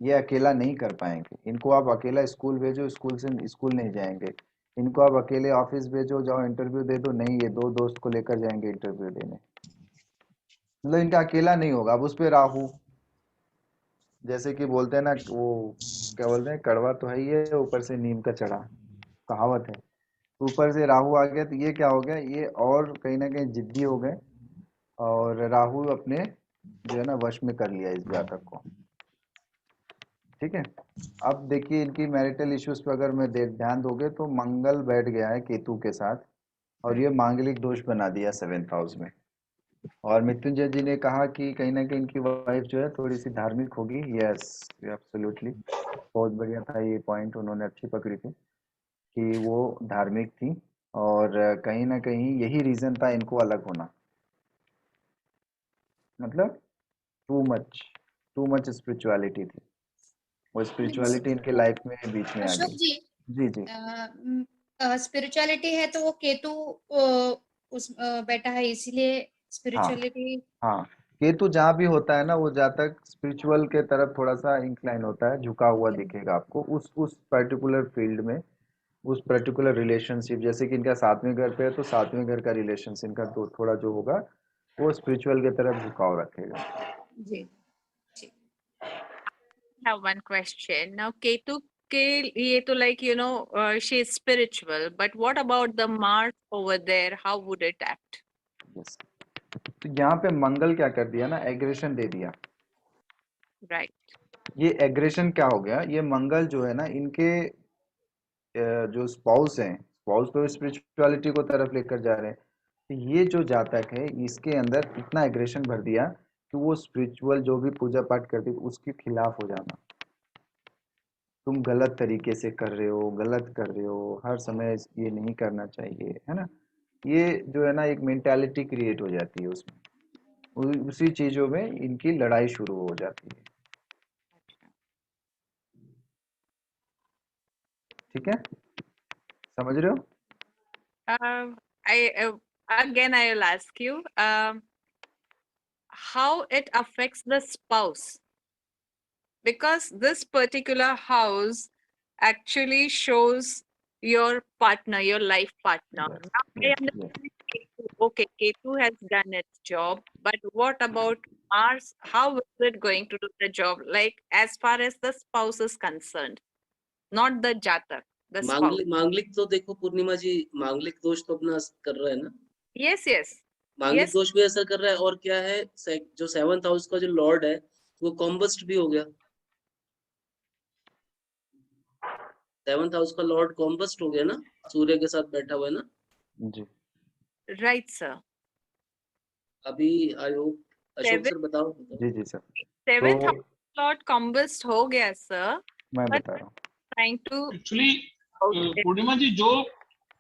ये अकेला नहीं कर पाएंगे। इनको आप अकेला स्कूल भेजो, स्कूल से स्कूल नहीं जाएंगे। इनको आप अकेले ऑफिस भेजो, जाओ इंटरव्यू दे दो, नहीं, ये 2 दोस्त को लेकर जाएंगे इंटरव्यू देने। मतलब इनका अकेला नहीं होगा। अब उस पे राहु, जैसे कि बोलते हैं ना, वो क्या बोलते हैं, कड़वा तो है ही है, ऊपर से नीम का चढ़ा, कहावत है। तो ऊपर से राहु आ गया, तो ये क्या हो गया, ये और कहीं ना कहीं जिद्दी हो गए, और राहु अपने जो है ना वश में कर लिया इस जातक को, ठीक है। अब देखिए इनकी मैरिटल इश्यूज पे अगर मैं ध्यान दोगे, तो मंगल बैठ गया है केतु के साथ, और ये मांगलिक दोष बना दिया 7th हाउस में। और मृत्युंजय जी ने कहा कि कहीं ना कहीं इनकी वाइफ जो है थोड़ी सी धार्मिक होगी। यस, एब्सोल्युटली, बहुत बढ़िया था ये पॉइंट, उन्होंने अच्छी पकड़ी थी कि वो धार्मिक थी, और कहीं ना कहीं यही रीजन था इनको अलग होना। मतलब टू मच स्पिरिचुअलिटी थी, वो मीन्स स्पिरिचुअलिटी इनके लाइफ में बीच में आ अशोक गई। जी, जी जी। स्पिरिचुअलिटी है तो वो केतु बैठा है, इसीलिए हाँ स्पिरिचुअलिटी। हाँ, केतु जहाँ भी होता है ना, वो जातक स्पिरिचुअल के तरफ थोड़ा सा इंक्लाइन होता है, झुका हुआ दिखेगा आपको उस पर्टिकुलर फील्ड में। उस पर्टिकुलर रिलेशनशिप, जैसे कि इनका सातवें घर पे है तो सातवें घर का रिलेशन इनका तो थोड़ा जो होगा वो स्पिरिचुअल की तरफ झुकाव रखेगा। जी जी have one question. Now, Ketu के लिए तो like she is spiritual, but what about the Mars over there? How would it act? Yes. तो यहाँ पे मंगल क्या कर दिया ना, एग्रेशन दे दिया। Right. ये एग्रेशन क्या हो गया, ये मंगल जो है ना इनके जो स्पाउस हैं, स्पाउस तो स्पिरिचुअलिटी को तरफ लेकर जा रहे हैं, तो ये जो जातक है इसके अंदर इतना एग्रेशन भर दिया कि वो स्पिरिचुअल जो भी पूजा पाठ करती है उसके खिलाफ हो जाना। तुम गलत तरीके से कर रहे हो, गलत कर रहे हो, हर समय ये नहीं करना चाहिए, है ना। ये जो है ना एक मेंटालिटी क्रिएट हो जाती है उसमें, उसी चीजों में इनकी लड़ाई शुरू हो जाती है। ठीक है, समझ रहे हो? Again I will ask you how it affects the spouse, because this particular house actually shows your partner, your life partner. Yes, Now, I yes, understand Ketu. Okay, Ketu has done its job, but what about Mars? How is it going to do the job? Like as far as the spouse is concerned, not the jatak, the spouse. मांगलिक तो देखो पूर्णिमा जी, मांगलिक दोष तो अपना कर रहा है ना। Yes, yes. मांगलिक Yes. दोष भी ऐसा कर रहा है, और क्या है, जो 7th हाउस का जो लॉर्ड है वो कॉम्बस्ट भी हो गया। 7th हाउस का लॉर्ड कॉम्बस्ट हो गया ना, सूर्य के साथ बैठा हुआ है ना जी। Right, sir. अभी अशोक Seven- सर बताओ। जी जी सर। 7th तो house lord combust हो गया, sir. मैं But बता रहा हूँ, Trying to एक्चुअली पूर्णिमा जी, जो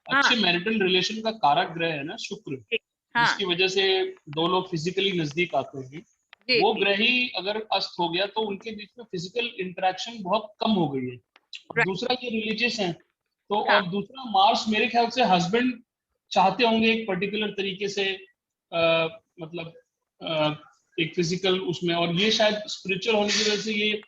अच्छे मैरिटल रिलेशन का कारक ग्रह है ना शुक्र, हाँ जिसकी वजह से दो लोग फिजिकली नजदीक आते हैं, जी वो जी, ग्रह ही अगर अस्त हो गया तो उनके बीच में फिजिकल इंटरेक्शन बहुत कम हो गई है। Right. दूसरा ये रिलीजियस है तो, हाँ. और दूसरा मार्स मेरे ख्याल से हस्बैंड चाहते होंगे एक पर्टिकुलर तरीके से मतलब एक फिजिकल उसमें, और ये शायद स्पिरिचुअल होने की वजह से ये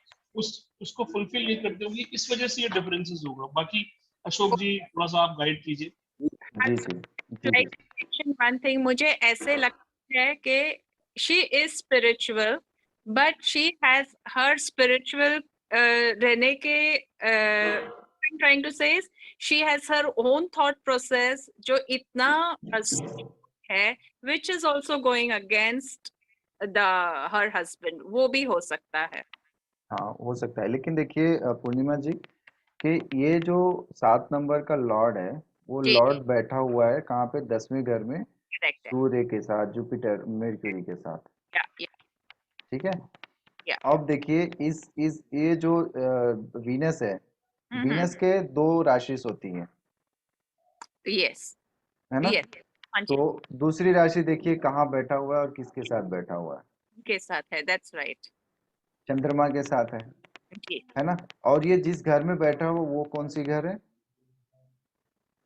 उसको फुलफिल नहीं करते होंगे, इस वजह से ये डिफरेंसेस होगा। बाकी अशोक जी थोड़ा सा आप गाइड कीजिए। जी जी जी Like जी। mention one thing, मुझे ऐसे लगता है कि she is spiritual, but she has her spiritual रहने के I'm trying to say is she has her own thought process जो इतना है, which is also going against her husband, वो भी हो सकता है। हाँ हो सकता है, लेकिन देखिए पूर्णिमा जी कि ये जो 7 नंबर का लॉर्ड है वो जी लॉर्ड बैठा हुआ है कहाँ पे, 10वें घर में करेक्ट है। सूर्य के साथ, जुपिटर मर्क्यूरी के साथ। या ठीक है, या अब देखिए इस ये जो वीनस है, वीनस के 2 राशि होती है यस है ना। यस हाँ जी, तो दूसरी राशि देखिए कहाँ बैठा हुआ है और किसके साथ बैठा हुआ है, के साथ है, दैट्स राइट चंद्रमा के साथ जी। है ना। और ये जिस घर में बैठा हुआ वो कौन सी घर है?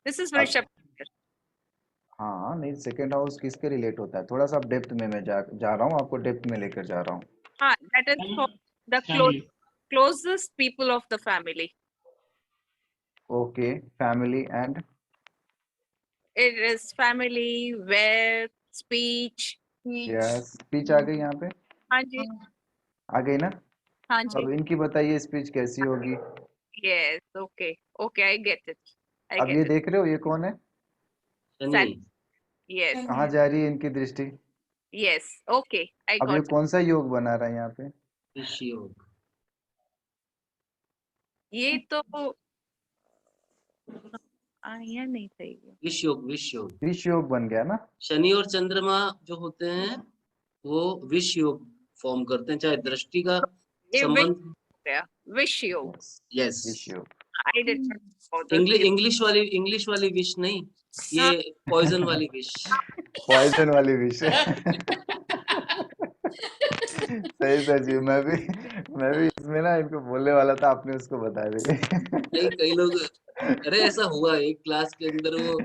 दिस इज अब वृषभ। हाँ नहीं, सेकंड हाउस किसके रिलेट होता है, थोड़ा सा डेप्थ में मैं जा रहा हूँ, आपको डेप्थ में लेकर जा रहा हूँ। हाँ, that is for the family, closest people of the family. Okay, family and It is family, wealth, speech. Yes, speech आ गई यहाँ पे, हाँ जी, आ गई ना। हाँ जी, अब इनकी बताइए स्पीच कैसी होगी। yes, okay, okay, I get it, I अब get ये it. देख रहे हो ये कौन है, शनि। Yes, कहाँ जा रही है इनकी दृष्टि। yes, okay, I अब ये got it. कौन सा योग बना रहा है यहाँ पे, विष योग। ये तो यहाँ नहीं सही है। विष योग, विष योग। विष योग बन गया ना। शनि और चंद्रमा जो होते हैं वो विष योग फॉर्म करते हैं, चाहे दृष्टि का ये wish संबंध। हो गया, wish योग। यस, विष योग, I did not know this. English वाली विष नहीं, ये पॉइजन वाली विष। पॉइजन वाली विष सही सर जी, मैं भी इसमें ना इनको बोलने वाला था, आपने उसको बता दिया। नहीं, कई लोग, अरे ऐसा हुआ एक क्लास के अंदर, वो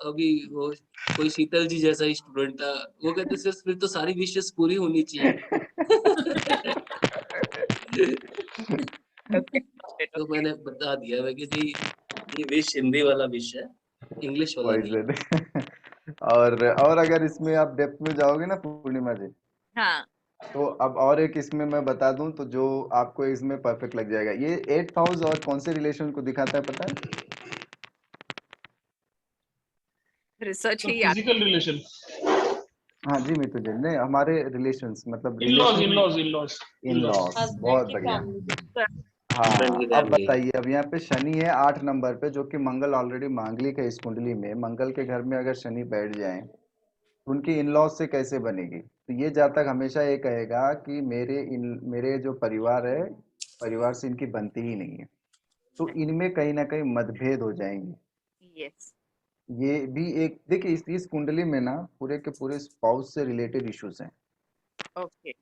अभी वो कोई शीतल जी जैसा ही स्टूडेंट था, वो कहते सर फिर तो सारी विशेस पूरी होनी चाहिए। Okay, तो मैंने बता दिया मैं कि जी ये विश हिंदी वाला विश है, इंग्लिश वाला नहीं। पॉइजन। और अगर इसमें आप डेप्थ में जाओगे ना पूर्णिमा जी, हाँ, तो अब और एक इसमें मैं बता दूं तो जो आपको इसमें परफेक्ट लग जाएगा। ये 8th हाउस और कौन से रिलेशन को दिखाता है पता है? रिसर्च सर ही याद। फिजिकल रिलेशन, हाँ जी मितु जी, नहीं हमारे रिलेशंस मतलब इन-लॉज रिलेशन, इन-लॉज इन-लॉज इन इन-लॉज। लॉज। हस्बैंड बहुत की बढ़िया। फैमिली। हस्बैंड की हाँ अब फैमिली। बताइए, अब यहाँ पे शनि है 8 नंबर पे, जो कि मंगल ऑलरेडी मांगलिक है इस कुंडली में। मंगल के घर में अगर शनि बैठ जाए तो उनकी इन लॉज से कैसे बनेगी? तो ये जातक हमेशा ये कहेगा कि मेरे जो परिवार है, परिवार से इनकी बनती ही नहीं है, तो इनमें कहीं ना कहीं मतभेद हो जाएंगे। यस। ये भी एक देखिए, इस कुंडली में ना पूरे के पूरे स्पाउस से रिलेटेड इश्यूज हैं, ओके।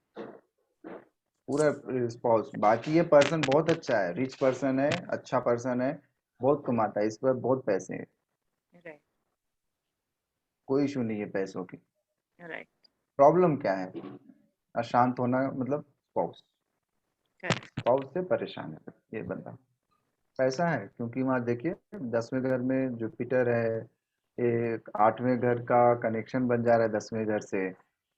पूरा स्पाउस। बाकी ये पर्सन बहुत अच्छा है, रिच पर्सन है, अच्छा पर्सन है, बहुत कमाता है, इस पर बहुत पैसे हैं, राइट कोई इशू नहीं है पैसों की। राइट प्रॉब्लम क्या है? अशांत होना, मतलब स्पाउस, करेक्ट। स्पाउस से परेशान है ये बंदा। पैसा है क्योंकि वहां देखिए 10वें घर में जुपिटर है, एक 8वें घर का कनेक्शन बन जा रहा है 10वें घर से।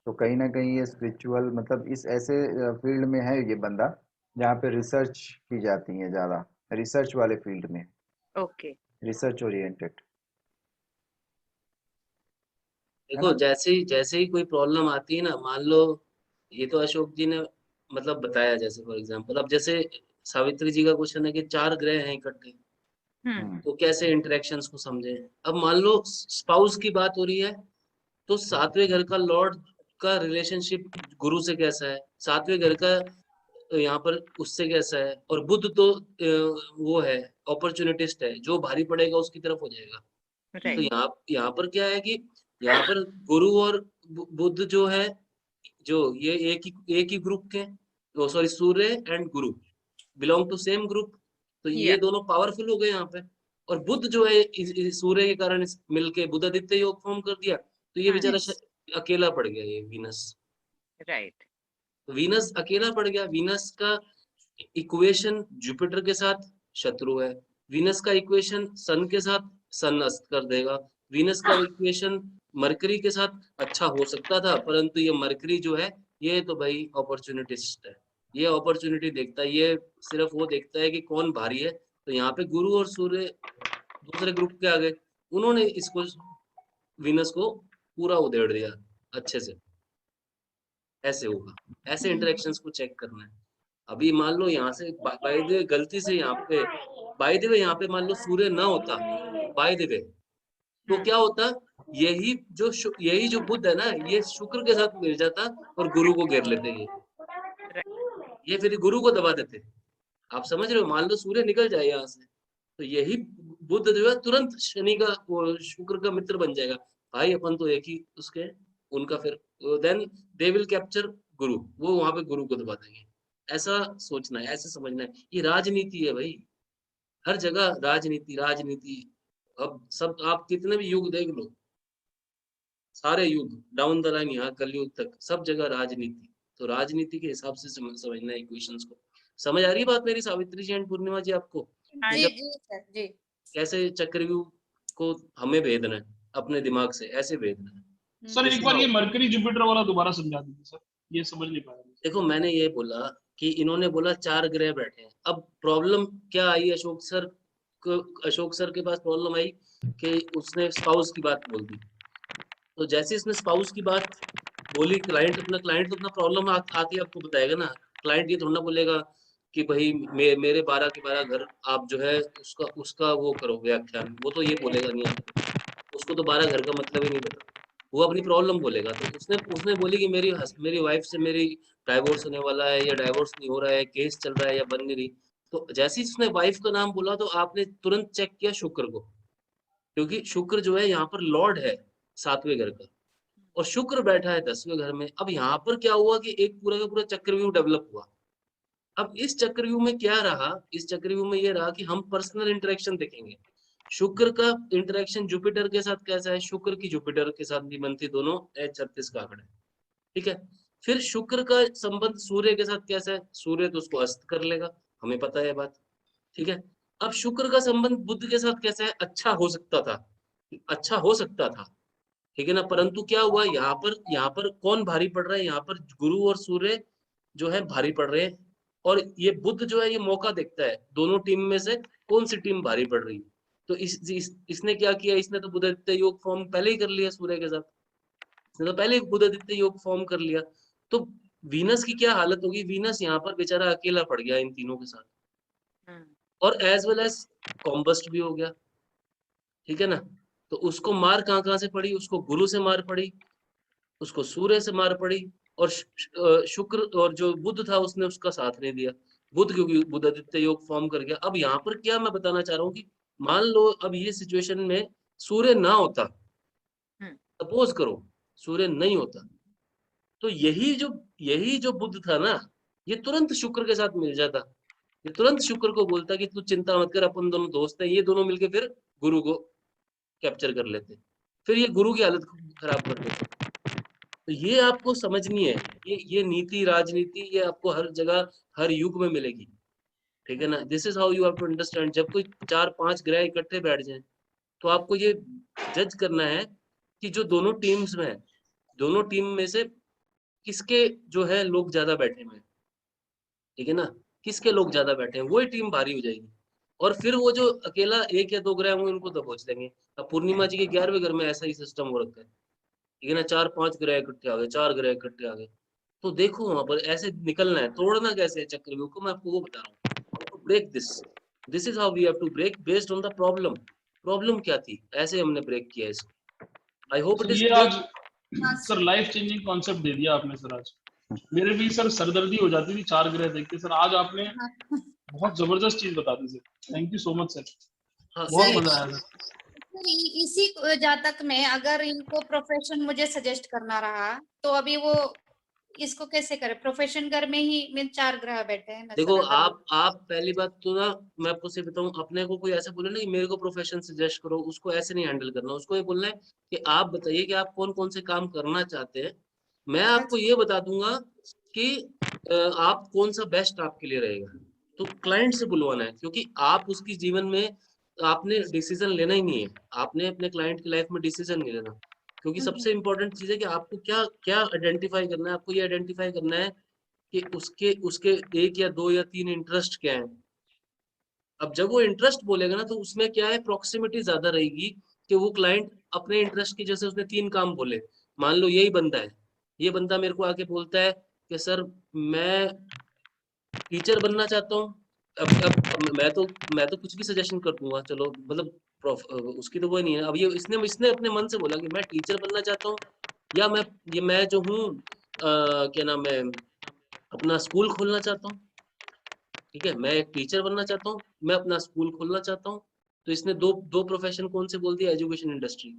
तो कहीं ना कहीं ये स्पिरिचुअल, मतलब इस ऐसे फील्ड में है ये बंदा जहाँ पे रिसर्च की जाती है ज्यादा, रिसर्च वाले फील्ड में, ओके। रिसर्च ओरिएंटेड, है देखो ना। जैसे ही कोई प्रॉब्लम आती है ना, मान लो ये तो अशोक जी ने मतलब बताया, जैसे फॉर एग्जांपल अब जैसे सावित्री जी का क्वेश्चन है कि 4 ग्रह हैं इकट्ठे, हम्म। तो कैसे इंटरेक्शंस को समझे। अब मान लो स्पाउस की बात हो रही है, तो 7वें घर का लॉर्ड का रिलेशनशिप गुरु से कैसा है, 7वें घर का यहाँ पर उससे कैसा है, और बुध तो वो है अपॉर्चुनिटिस्ट है, जो भारी पड़ेगा उसकी तरफ हो जाएगा। तो राइट। यहाँ पर क्या है कि यहाँ पर गुरु और बुध जो है, जो ये एक ही ग्रुप के, sorry Surya and Guru belong to same group, तो या। ये दोनों पावरफुल हो गए यहाँ पे। और बुध जो है इस सूर्य के कारण मिलके बुध आदित्य योग फॉर्म कर दिया, तो ये हाँ। बेचारा अकेला पड़ गया ये वीनस। राइट। तो वीनस अकेला पड़ गया, वीनस का इक्वेशन जुपिटर के साथ शत्रु है, वीनस का इक्वेशन सन के साथ सन अस्त कर देगा, वीनस का इक्वेशन मरकरी के साथ अच्छा हो सकता था, परंतु ये मरकरी जो है ये तो भाई अपॉर्चुनिटिस्ट है, ये अपॉर्चुनिटी देखता है, ये सिर्फ वो देखता है कि कौन भारी है। तो यहाँ पे गुरु और सूर्य दूसरे ग्रुप के आ गए, उन्होंने इसको वीनस को पूरा उधेड़ दिया अच्छे से। ऐसे होगा, ऐसे इंटरेक्शंस को चेक करना है। अभी मान लो यहाँ से बाय द वे गलती से यहाँ पे, बाय द वे यहाँ पे मान लो सूर्य ना होता, बाय द वे, तो क्या होता, यही जो बुध है ना, ये शुक्र के साथ मिल जाता और गुरु को घेर लेते ये फिर गुरु को दबा देते। आप समझ रहे हो, मान लो सूर्य निकल जाए यहाँ से, तो यही बुध जो है तुरंत शनि का वो शुक्र का मित्र बन जाएगा, भाई अपन तो एक ही उसके, उनका फिर देन दे विल कैप्चर गुरु, वो वहां पे गुरु को दबा देंगे। ऐसा सोचना है, ऐसे समझना है, ये राजनीति है भाई, हर जगह राजनीति राजनीति। अब सब आप कितने भी युग देख लो, सारे युग डाउन द लाइन यहाँ कलयुग तक सब जगह राजनीति। तो राजनीति के हिसाब से समझना है इक्वेशंस को। समझ आ रही है बात मेरी सावित्री जी एंड पूर्णिमा जी आपको, हाँ कि जी जब जी सर जी। कैसे चक्रव्यूह को हमें भेदना है, अपने दिमाग से ऐसे भेदना है। सर एक जैसे बार ये मरकरी जुपिटर वाला दोबारा समझा दीजिए सर, ये समझ नहीं पाया। देखो मैंने ये बोला कि इन्होंने बोला 4 ग्रह बैठे हैं, अब प्रॉब्लम क्या आई अशोक सर को, अशोक सर के पास प्रॉब्लम आई कि उसने स्पाउस की बात बोल दी। तो जैसे इसने स्पाउस की बात बोली, क्लाइंट तो अपना प्रॉब्लम आके आपको बताएगा ना। क्लाइंट ये थोड़ा ना बोलेगा कि भाई मेरे 12 के 12 घर आप जो है उसका उसका वो करो व्याख्यान, वो तो ये बोलेगा नहीं आपको, उसको तो 12 घर का मतलब ही नहीं पता, वो अपनी प्रॉब्लम बोलेगा। तो उसने उसने बोली कि मेरी वाइफ से मेरी डाइवोर्स होने वाला है, या डाइवोर्स नहीं हो रहा है, केस चल रहा है या बन नहीं रही। तो जैसे ही उसने वाइफ का नाम बोला, तो आपने तुरंत चेक किया शुक्र को, क्योंकि शुक्र जो है यहाँ पर लॉर्ड है 7वें घर का, और शुक्र बैठा है 10वें घर में। अब यहाँ पर क्या हुआ कि एक पूरा का पूरा चक्रव्यूह डेवलप हुआ। अब इस चक्रव्यूह में क्या रहा, इस चक्रव्यूह में ये रहा कि हम पर्सनल इंटरेक्शन देखेंगे। शुक्र का इंटरेक्शन जुपिटर के साथ कैसा है, शुक्र की जुपिटर के साथ भी बनती, दोनों H36 का आंकड़ा है, ठीक है। फिर शुक्र का संबंध सूर्य के साथ कैसा है, सूर्य तो उसको अस्त कर लेगा, हमें पता है बात, ठीक है। अब शुक्र का संबंध बुध के साथ कैसा है? अच्छा हो सकता था, अच्छा हो सकता था, ठीक है ना। परंतु क्या हुआ यहाँ पर कौन भारी पड़ रहा है? यहाँ पर गुरु और सूर्य जो है भारी पड़ रहे हैं, और ये बुध जो है ये मौका देखता है दोनों टीम में से कौन सी टीम भारी पड़ रही है। तो इसने क्या किया? इसने तो बुधादित्य योग फॉर्म पहले ही कर लिया सूर्य के साथ, इसने तो पहले ही बुधादित्य योग फॉर्म कर लिया। तो वीनस की क्या हालत होगी? वीनस यहाँ पर बेचारा अकेला पड़ गया इन तीनों के साथ, और एज वेल एज कॉम्बस्ट भी हो गया, ठीक है ना। तो उसको मार कहाँ से पड़ी? उसको गुरु से मार पड़ी, उसको सूर्य से मार पड़ी, और शुक्र और जो बुध था उसने उसका साथ नहीं दिया। बुध क्योंकि बुधादित्य योग फॉर्म कर गया। अब यहाँ पर क्या मैं बताना चाह रहा हूँ कि मान लो अब ये सिचुएशन में सूर्य ना होता, सपोज करो सूर्य नहीं होता, तो यही जो बुध था ना, ये तुरंत शुक्र के साथ मिल जाता, ये तुरंत शुक्र को बोलता कि तू चिंता मत कर, अपन दोनों दोस्त हैं। ये दोनों मिलके फिर गुरु को कैप्चर कर लेते, फिर ये गुरु की हालत खराब कर देते। तो ये आपको समझनी है, ये नीति राजनीति ये आपको हर जगह हर युग में मिलेगी, ठीक है ना। This is how you have to understand. जब कोई 4-5 ग्रह इकट्ठे बैठ जाएं, तो आपको ये जज करना है कि जो दोनों टीम्स में है, दोनों टीम में से किसके जो है लोग ज्यादा बैठे हुए हैं, ठीक है ना, किसके लोग ज्यादा बैठे हैं, वही टीम भारी हो जाएगी। और फिर वो जो अकेला 1 या 2 ग्रह होंगे उनको दबोच लेंगे। अब पूर्णिमा जी के 11वें घर में ऐसा ही सिस्टम हो रखा है, ठीक है ना। 4-5 ग्रह इकट्ठे आ गए, 4 ग्रह इकट्ठे आ गए, तो देखो वहां पर ऐसे निकलना है, तोड़ना कैसे है चक्रव्यूह को, मैं आपको वो बता रहा हूँ। Break this is how we have to break based on the problem. Problem क्या थी, ऐसे हमने ब्रेक किया इसको। I hope it sir is ये क्लियर। आज सर लाइफ चेंजिंग कॉन्सेप्ट दे दिया आपने सर आज। मेरे भी सर सरदर्दी हो जाती थी 4 ग्रह देख के, सर आज आपने बहुत जबरदस्त चीज बता दी sir. Thank you so much sir, हाँ, बहुत मजा आया सर। इसी जातक में अगर इनको प्रोफेशन मुझे सजेस्ट करना रहा, तो अभी वो इसको कैसे करे? प्रोफेशन घर में ही मीन 4 ग्रह बैठे हैं देखो अगर आप पहली बात तो ना, मैं आपको सिर्फ बताऊं, अपने को कोई ऐसे बोले ना कि मेरे को प्रोफेशन सजेस्ट करो, उसको ऐसे नहीं हैंडल करना। उसको ये बोलना है कि आप बताइए कि आप कौन कौन से काम करना चाहते हैं, मैं आपको ये बता दूंगा कि आप कौन सा बेस्ट आपके लिए रहेगा। तो क्लाइंट से बुलवाना है, क्योंकि आप उसकी जीवन में आपने डिसीजन लेना ही नहीं है, आपने अपने क्लाइंट की लाइफ में डिसीजन नहीं लेना। क्योंकि सबसे इंपॉर्टेंट चीज है कि आपको क्या क्या आइडेंटिफाई करना है। आपको ये आइडेंटिफाई करना है कि उसके उसके 1 या 2 या 3 इंटरेस्ट क्या है। अब जब वो इंटरेस्ट बोलेगा ना, तो उसमें क्या है, प्रॉक्सिमिटी ज्यादा रहेगी कि वो क्लाइंट अपने इंटरेस्ट की, जैसे उसने 3 काम बोले, मान लो यही बंदा है, ये बंदा मेरे को आके बोलता है कि सर मैं टीचर बनना चाहता हूँ। अब मैं तो कुछ भी सजेशन कर दूंगा, चलो मतलब उसकी तो वो नहीं है। अब ये इसने अपने मन से बोला कि मैं टीचर बनना चाहता हूँ, या मैं जो हूँ क्या नाम है, अपना स्कूल खोलना चाहता हूँ, ठीक है, मैं एक टीचर बनना चाहता हूँ, मैं अपना स्कूल खोलना चाहता हूँ। तो इसने दो प्रोफेशन कौन से बोल दिया? एजुकेशन इंडस्ट्री,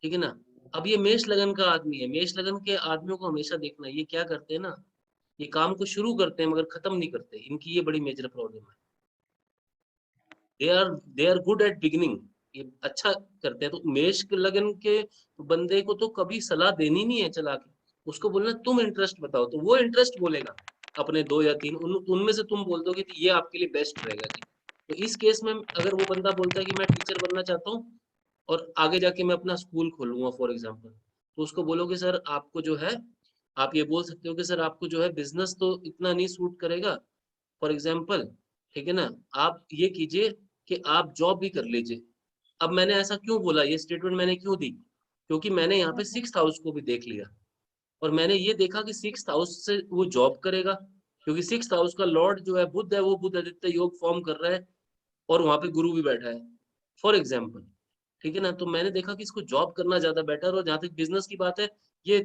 ठीक है ना। अब ये मेष लगन का आदमी है, मेष लगन के आदमियों को हमेशा देखना, ये क्या करते हैं ना, ये काम को शुरू करते हैं मगर खत्म नहीं करते, इनकी ये बड़ी मेजर प्रॉब्लम है। They are good at beginning, ये अच्छा करते हैं। तो मेष के लगन के बंदे को तो कभी सलाह देनी नहीं है चला के, उसको बोलना तुम इंटरेस्ट बताओ, तो वो इंटरेस्ट बोलेगा अपने 2 या 3, उनमें से तुम बोल दोगे कि ये आपके लिए बेस्ट रहेगा जी। तो इस केस में अगर वो बंदा बोलता है कि मैं टीचर बनना चाहता हूँ और आगे जाके मैं अपना स्कूल खोलूंगा फॉर एग्जाम्पल, तो उसको बोलोगे सर आपको जो है, आप ये बोल सकते हो कि सर आपको जो है बिजनेस तो इतना नहीं सूट करेगा फॉर एग्जाम्पल, ठीक है ना। आप ये कीजिए कि आप जॉब भी कर लीजिए। अब मैंने ऐसा क्यों बोला, ये स्टेटमेंट मैंने क्यों दी? क्योंकि मैंने यहाँ पे 6th हाउस को भी देख लिया, और मैंने ये देखा कि 6th हाउस से वो जॉब करेगा, क्योंकि 6th हाउस का लॉर्ड जो है बुध है, वो बुध आदित्य योग फॉर्म कर रहा है, और वहां पे गुरु भी बैठा है फॉर एग्जाम्पल, ठीक है ना। तो मैंने देखा कि इसको जॉब करना ज्यादा बेटर। और जहां तक बिजनेस की बात है, ये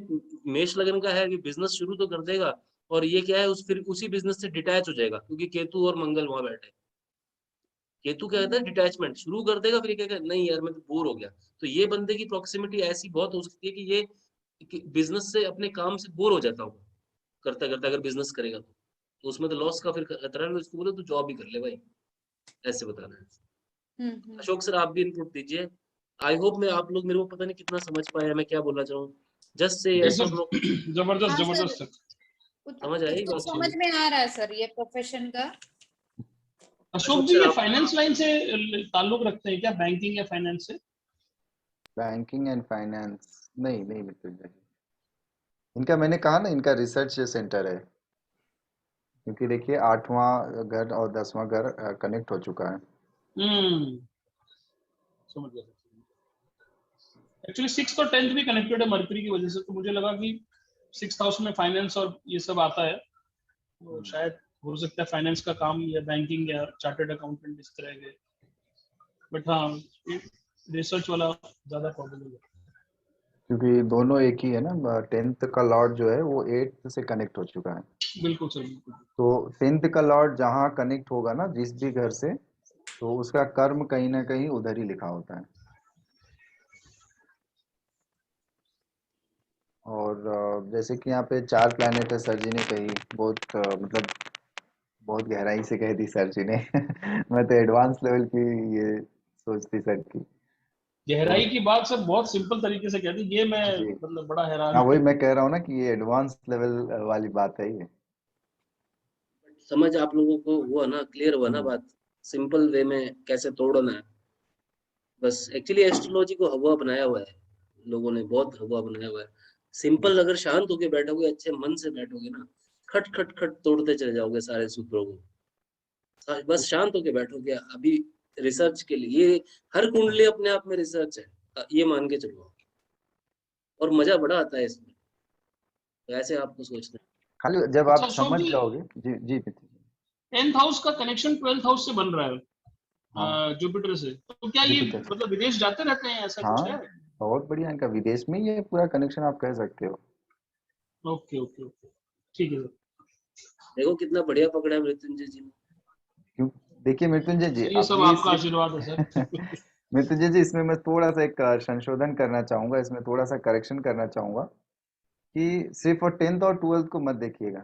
मेष लगन का है, ये बिजनेस शुरू तो कर देगा, और ये क्या है, फिर उसी बिजनेस से डिटैच हो जाएगा, क्योंकि केतु और मंगल वहां बैठे। केतु क्या कहता है, डिटैचमेंट शुरू कर देगा, फिर क्या कहता है, नहीं यार मैं तो बोर हो गया। तो ये बंदे की प्रॉक्सिमिटी ऐसी बहुत हो सकती है कि ये बिजनेस से, अपने काम से बोर हो जाता होगा करता करता, अगर बिजनेस करेगा तो उसमें तो लॉस का फिर खतरा है। इसको बोलो तो जॉब ही कर ले भाई, ऐसे बताना है। अशोक सर आप भी इनपुट दीजिए। आई होप मैं, आप लोग मेरे को पता नहीं कितना समझ पाया मैं क्या बोलना चाहूँ। जस्ट से नहीं यस और नो। सर जबरदस्त हाँ जबरदस्त सर। समझ आई कुछ बात? समझ में आ रहा है सर ये प्रोफेशन का। अशोक जी सर ये आप फाइनेंस लाइन से ताल्लुक रखते हैं क्या, बैंकिंग या फाइनेंस से? बैंकिंग एंड फाइनेंस नहीं, नहीं मृत्युंजय जी। इनका मैंने कहा ना, इनका रिसर्च सेंटर है, क्योंकि देखिए 8वां घर और 10वां घर कनेक्ट हो चुका है। समझ गया। एक्चुअली 6th और 10th भी कनेक्टेड है मरकरी की वजह से, तो मुझे लगा कि 6th हाउस में फाइनेंस और ये सब आता है, तो शायद हो सकता है फाइनेंस का काम या बैंकिंग या चार्टर्ड अकाउंटेंट इस तरह के, बट हाँ रिसर्च वाला ज्यादा प्रॉब्लम है। क्योंकि दोनों एक ही है ना, 10th का लॉर्ड जो है वो 8th से कनेक्ट हो चुका है। बिल्कुल सर, बिल्कुल। तो 10th का लॉर्ड जहाँ कनेक्ट होगा ना जिस भी घर से, तो उसका कर्म कहीं ना कहीं उधर ही लिखा होता है। और जैसे कि यहाँ पे 4 प्लैनेट है, सर जी ने कही, बहुत मतलब बहुत गहराई से कह दी सर जी ने। मैं तो एडवांस लेवल की ये सोच थी सर की। तो गहराई की बात सर बहुत सिंपल तरीके से कह दी, ये मैं जी, मतलब बड़ा हैरान हाँ वही हूँ। मैं कह रहा हूँ ना कि ये एडवांस लेवल वाली बात है ये। समझ आप लोगों को हुआ ना, क्लियर हुआ ना बात, सिंपल वे में कैसे तोड़ना है। बस एक्चुअली एस्ट्रोलॉजी को हवा बनाया हुआ है लोगों ने, बहुत हवा बनाया हुआ है। सिंपल अगर शांत होके बैठोगे, अच्छे मन से बैठोगे ना, खट खट खट तोड़ते चले जाओगे सारे सूत्रों को। बस शांत होके बैठोगे। अभी रिसर्च के लिए ये हर कुंडली अपने आप में रिसर्च है, ये मान के चलो। और मजा बड़ा आता है इसमें, तो ऐसे आपको सोचना है। खाली जब अच्छा आप अशोक समझ जी, जाओगे। जी जी नितिन जी। 10th हाउस का कनेक्शन 12th हाउस से बन रहा हाँ, है जुपिटर से, तो क्या ये जुपिटर। मतलब विदेश जाते रहते हैं, ऐसा कुछ हाँ, है? बहुत बढ़िया, इनका विदेश में ये पूरा कनेक्शन आप कह सकते हो। ओके ओके ओके, ठीक है सर। देखो कितना बढ़िया पकड़ा है मृत्युंजय जी ने। क्यों? देखिए मृत्युंजय जी, सर ये सब अभी आपका आशीर्वाद है सर। मृत्युंजय जी, इसमें मैं थोड़ा सा एक संशोधन करना चाहूंगा, इसमें थोड़ा सा करेक्शन करना चाहूंगा कि सिर्फ और 10th और 12th को मत देखिएगा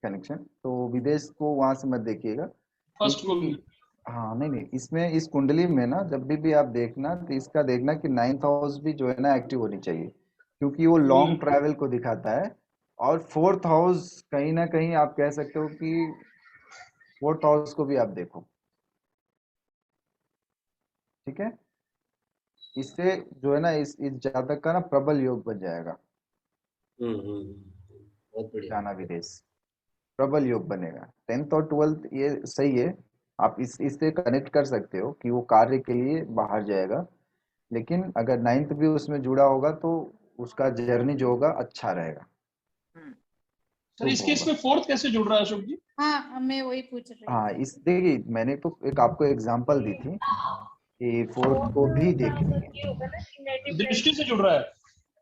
कनेक्शन, तो विदेश को वहां से मत देखिएगा। फर्स्ट को क्योंकि भी। हाँ, नहीं नहीं, इसमें इस कुंडली में ना जब भी आप देखना तो इसका देखना कि 9th हाउस भी जो है ना एक्टिव होनी चाहिए, क्योंकि वो लॉन्ग ट्रैवल को दिखाता है। और 4th हाउस कहीं ना कहीं आप कह सकते हो कि 4th हाउस को भी आप देखो, ठीक है। इससे जो है ना इस जातक का ना प्रबल योग बन जाएगा, बहुत बढ़िया। जाना विदेश, प्रबल योग बनेगा। 10th और 12th ये सही है, आप इससे कनेक्ट कर सकते हो कि वो कार्य के लिए बाहर जाएगा। लेकिन अगर 9th भी उसमें जुड़ा होगा तो उसका जर्नी जो होगा अच्छा रहेगा, सर इस शुभ केस होगा। में 4th कैसे जुड़ रहा है अशोक जी? हाँ, मैं वही पूछ रही हाँ, थी। इस देखिए मैंने तो एक आपको एग्जांपल दी थी कि 4th को भी देखनी है। ये होगा ना कि नेटिव दृष्टि से प्लेस जुड़ रहा है।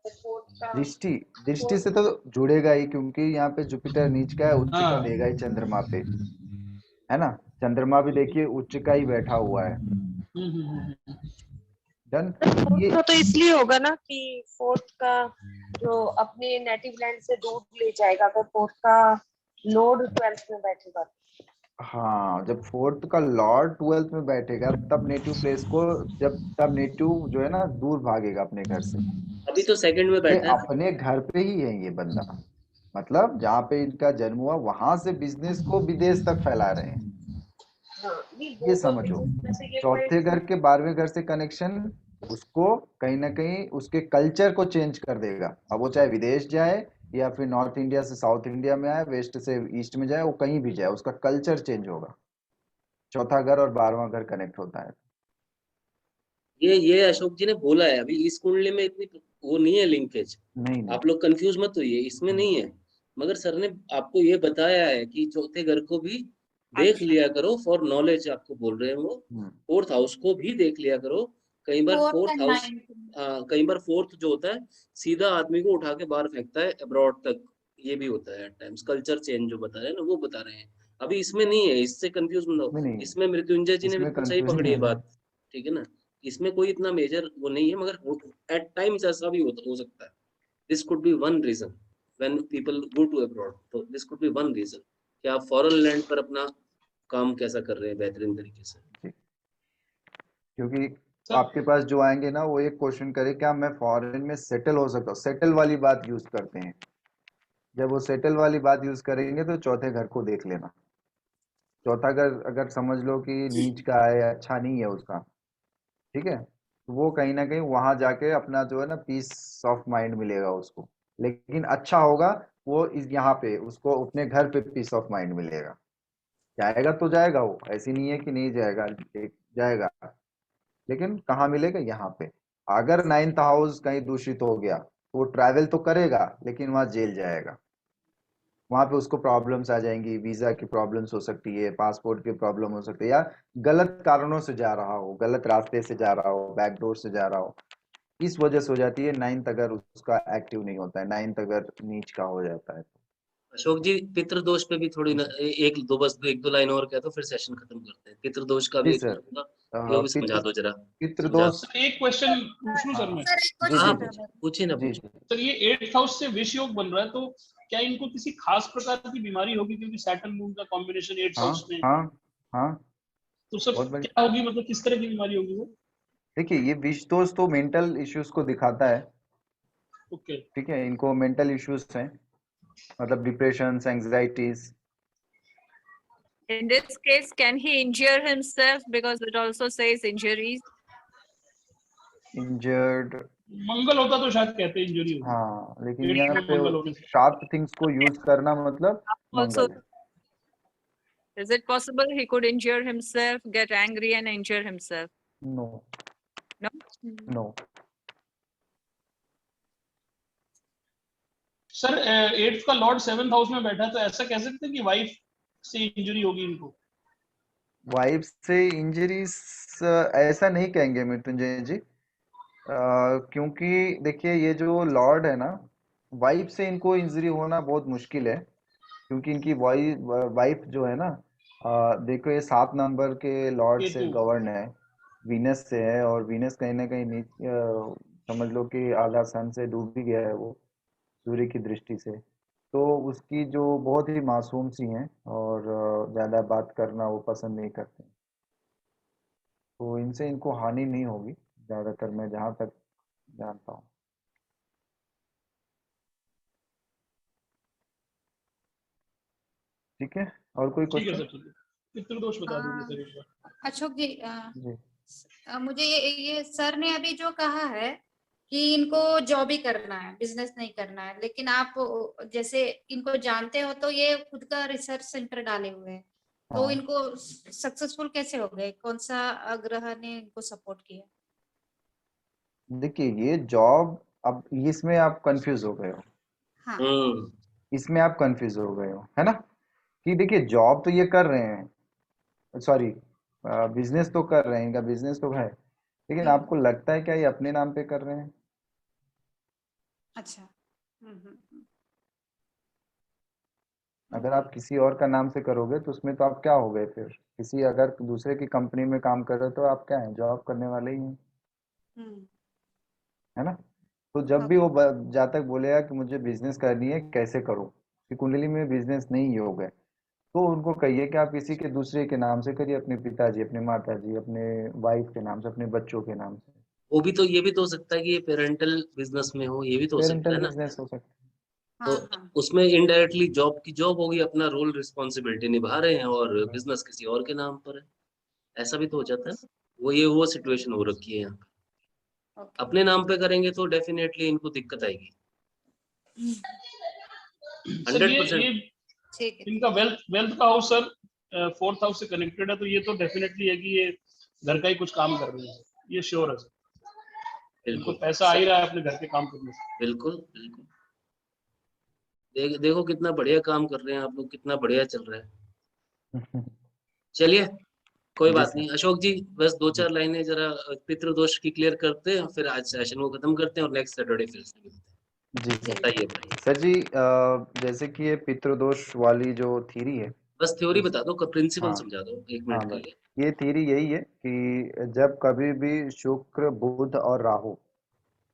फोर्थ का दृष्टि दृष्टि से फोर्थ तो जुड़ेगा ही, क्योंकि यहाँ पे जुपिटर नीच का है, उच्च का हाँ। देगा ही चंद्रमा पे, है ना। चंद्रमा भी देखिए उच्च का ही बैठा हुआ है। हम्म। डन। फोर्थ ये का तो इसलिए होगा ना कि फोर्थ का जो अपने नेटिव लैंड से दूर ले जाएगा, अगर फोर्थ का लॉर्ड 12th में बैठेगा। हाँ, जब 4th का लॉर्ड 12th में बैठेगा तब नेटिव प्लेस को, जब तब नेटिव जो है ना दूर भागेगा अपने घर से। अभी तो सेकंड में ये बैठा है ना। अपने घर पे ही है ये बंदा, मतलब जहाँ पे इनका जन्म हुआ वहां से बिजनेस को विदेश तक फैला रहे हैं, हाँ, नहीं ये बोथ ऑफ समझो। में से ये चौथे पॉइंट। घर के 12वें घर से कनेक्शन उसको कहीं ना कहीं उसके कल्चर को चेंज कर देगा। अब वो चाहे विदेश जाए या फिर नॉर्थ इंडिया से साउथ इंडिया में आए, वेस्ट से ईस्ट में जाए, वो कहीं भी जाए उसका कल्चर चेंज होगा। चौथा घर और 12वां घर कनेक्ट होता है। ये अशोक जी ने बोला है, अभी इस कुंडली में इतनी वो नहीं है लिंकेज। नहीं नहीं। आप लोग कंफ्यूज मत होइए, इसमें नहीं है। मगर सर ने आपको ये बताया है कि चौथे घर को भी देख अच्छा लिया करो, फॉर नॉलेज आपको बोल रहे हैं वो। हम्म, 4th हाउस को भी देख लिया करो। कई बार fourth 4th and house, ninth. कई बार 4th जो होता है सीधा आदमी को उठा के बाहर फेंकता है अब्रॉड तक। ये भी होता है एट टाइम्स, कल्चर चेंज जो बता रहे हैं ना वो बता रहे हैं। अभी इसमें नहीं है, इससे कंफ्यूज मत हो। इसमें नहीं है, इसमें मृत्युंजय जी ने इसमें बिल्कुल सही कंफ्यूजन पकड़ी है है नहीं। बात, ठीक है ना। इसमें कोई इतना मेजर वो नहीं है, मगर एट टाइम्स ऐसा भी हो सकता है। This could be one reason when people go to abroad, तो this could be one reason कि आप फॉरेन लैंड पर अपना काम कैसा कर रहे हैं बेहतरीन तरीके से। जी, क्योंकि सर आपके पास जो आएंगे ना वो एक क्वेश्चन करे क्या मैं फॉरेन में सेटल हो सकता हूँ, सेटल वाली बात यूज करते हैं। जब वो सेटल वाली बात यूज करेंगे तो चौथे घर को देख लेना। चौथा घर अगर समझ लो कि नीच का है, अच्छा नहीं है उसका, ठीक है, तो वो कहीं ना कहीं वहां जाके अपना जो है ना पीस ऑफ माइंड मिलेगा उसको। लेकिन अच्छा होगा वो इस यहाँ पे उसको अपने घर पे पीस ऑफ माइंड मिलेगा। जाएगा तो जाएगा, वो ऐसी नहीं है कि नहीं जाएगा, जाएगा, लेकिन कहाँ मिलेगा, यहाँ पे। अगर नाइन्थ हाउस कहीं दूषित हो गया तो वो ट्रैवल तो करेगा लेकिन वहां जेल जाएगा। वहां पे उसको प्रॉब्लम्स आ जाएंगी, वीजा की प्रॉब्लम्स हो सकती है, पासपोर्ट की प्रॉब्लम हो सकती है, या गलत कारणों से जा रहा हो, गलत रास्ते से जा रहा हो, बैकडोर से जा रहा हो, इस वजह से हो जाती है। नाइन्थ अगर उसका एक्टिव नहीं होता है, नाइन्थ अगर नीच का हो जाता है तो। अशोक जी, पितृदोष पे भी थोड़ी एक दो बस एक दो लाइन और कह दो, फिर सेशन खत्म करते हैं। पितृदोष का जी भी सर। वो भी समझा पितृ दो जरा, समझा पितृदोष। दो। सर एक क्वेश्चन पूछ लूं सर हाँ मैं? सर एक जी हाँ जी क्वेश्चन था जी मेरा। पूछिए ना, जी पूछिए। जी। सर ये 8th हाउस से विष योग बन रहा है, तो क्या इनको किसी खास प्रकार की बीमारी होगी, क्योंकि सैटर्न मून का कॉम्बिनेशन 8th हाँ हाउस में? हाँ हाँ। तो सर बहुत बढ़िया। क्या होगी, मतलब किस तरह की बीमारी होगी वो? देखिए ये विष दोष तो मेंटल इश्यूज को दिखाता है, ओके। ठीक है, इनको मेंटल इश्यूज हैं, मतलब depression, anxieties. In this case, can he injure himself? Because it also says injuries. Injured. Mangal होता तो शायद कहते इंजरी होगी, हाँ लेकिन 8th यहाँ में पे मंगल होने से। शार्प थिंग्स को यूज करना मतलब Also, मंगल है। is it possible he could injure himself, get angry and injure himself? No No. No. Sir 8th का लॉर्ड 7th हाउस में बैठा है, तो ऐसा कह सकते हैं कि वाइफ से इंजरी होगी इनको? वाइफ से इंजरीज ऐसा नहीं कहेंगे मृत्युंजय जी, क्योंकि देखिए ये जो लॉर्ड है ना, वाइफ से इनको इंजरी होना बहुत मुश्किल है, क्योंकि इनकी वाइफ जो है ना, देखो ये 7 नंबर के लॉर्ड से केतु। गवर्न है, वीनस से है, और वीनस कहीं ना कहीं समझ लो कि आधा सन से डूब भी गया है वो, सूर्य की दृष्टि से। तो उसकी जो बहुत ही मासूम सी हैं, और ज्यादा बात करना वो पसंद नहीं करते, तो इनसे इनको हानि नहीं होगी ज्यादातर, मैं जहां तक जानता हूँ। ठीक है, और कोई ठीक है क्वेश्चन? सर, ठीक है। पितृदोष बता दीजिए सर एक बार। अशोक जी जी मुझे ये सर ने अभी जो कहा है कि इनको जॉब ही करना है, बिजनेस नहीं करना है, लेकिन आप जैसे इनको जानते हो तो ये खुद का रिसर्च सेंटर डाले हुए हैं, तो हाँ। इनको सक्सेसफुल कैसे हो गए? कौन सा ग्रह ने इनको सपोर्ट किया? देखिए ये जॉब, अब इसमें आप कंफ्यूज हो गए हो, हाँ हम्म। इसमें आप कंफ्यूज हो गए हो, है ना, कि देखिए जॉब तो ये कर रहे हैं, सॉरी बिजनेस तो कर रहे हैं, इनका बिजनेस तो है, लेकिन हम्म, आपको लगता है क्या ये अपने नाम पे कर रहे हैं? अच्छा अगर आप किसी और का नाम से करोगे तो उसमें तो आप क्या हो गए फिर, किसी अगर दूसरे की कंपनी में काम कर रहे हो तो आप क्या है, जॉब करने वाले ही हैं, हम्म, है ना। तो जब भी ओके वो जहाँ तक बोलेगा कि मुझे बिजनेस करनी है, कैसे करूँ, कि कुंडली में बिजनेस नहीं योग है, तो उनको कहिए कि आप किसी के दूसरे के नाम से करिए, अपने पिताजी, अपने माताजी, अपने वाइफ के नाम से, अपने बच्चों के नाम से। वो भी तो, ये भी तो हो सकता है कि ये पेरेंटल बिजनेस में हो, ये भी तो हो सकता पेरेंटल है ना। बिजनेस हो सकता तो हाँ हाँ उसमें इनडायरेक्टली जॉब की जॉब होगी, अपना रोल रिस्पॉन्सिबिलिटी निभा रहे हैं और है। बिजनेस किसी और के नाम पर है, ऐसा भी तो हो जाता है ना। वो सिचुएशन हो रखी है यहाँ पे। ओके अपने नाम पे करेंगे तो डेफिनेटली इनको दिक्कत आएगी, सर 100%। ये ठीक है। इनका वेल्थ वेल्थ का हाउस सर 4th हाउस से कनेक्टेड है, तो ये तो डेफिनेटली है कि ये घर का ही कुछ काम कर रहे हैं, ये श्योर है सर। इनको बिल्कुल पैसा आ ही रहा है अपने घर के काम करने से। बिल्कुल बिल्कुल। देखो कितना बढ़िया काम कर रहे हैं आप लोग, कितना बढ़िया चल रहा है। चलिए, कोई जी बात सर। नहीं अशोक जी, बस दो जी चार लाइनें जरा पितृदोष की क्लियर करते हैं, फिर आज सेशन को खत्म करते हैं और नेक्स्ट सैटरडे फिर से मिलते जी हैं। सर। बताइए बताइए। सर जी जैसे कि ये पितृदोष वाली जो थीरी है, बस थ्योरी इस बता दो, प्रिंसिपल हाँ समझा दो एक हाँ मिनट के बस, लिए। ये थीरी यही है कि जब कभी भी शुक्र, बुध और राहु,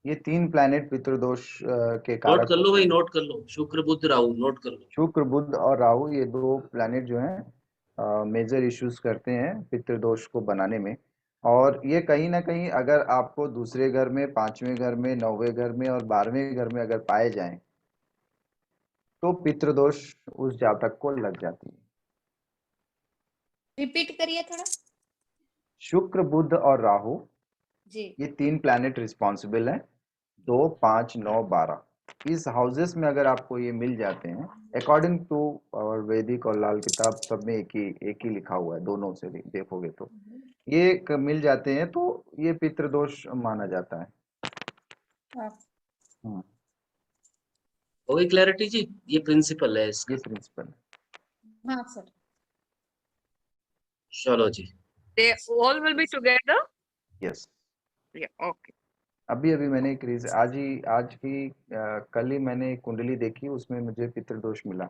ये 3 प्लैनेट पितृदोष के नोट कारक कर लो होते भाई, हैं। नोट कर लो, शुक्र बुध राहु नोट कर लो। शुक्र, बुध और राहु, ये 2 प्लैनेट जो हैं मेजर इश्यूज करते हैं पितृदोष को बनाने में। और ये कहीं ना कहीं अगर आपको दूसरे घर में, 5वें घर में, 9वें घर में और 12वें घर में अगर पाए जाएं तो पितृदोष उस जातक को लग जाती है। रिपीट करिए थोड़ा। शुक्र, बुध और राहु, जी। ये 3 प्लैनेट रिस्पॉन्सिबल हैं 2, 5, 9, 12। इस हाउसेस में अगर आपको ये मिल जाते हैं, अकॉर्डिंग टू और वैदिक और लाल किताब सब में एक ही लिखा हुआ है, दोनों से भी देखोगे तो ये मिल जाते हैं तो ये पितृदोष माना जाता है। हाँ। हो गई क्लैरिटी जी? ये प्रिंसिपल है इसका। ये प्रिंसिपल। हाँ सर। चलो जी। They all will be together? Yes. Yeah, okay. अभी मैंने एक कल ही मैंने एक कुंडली देखी, उसमें मुझे पितृदोष मिला।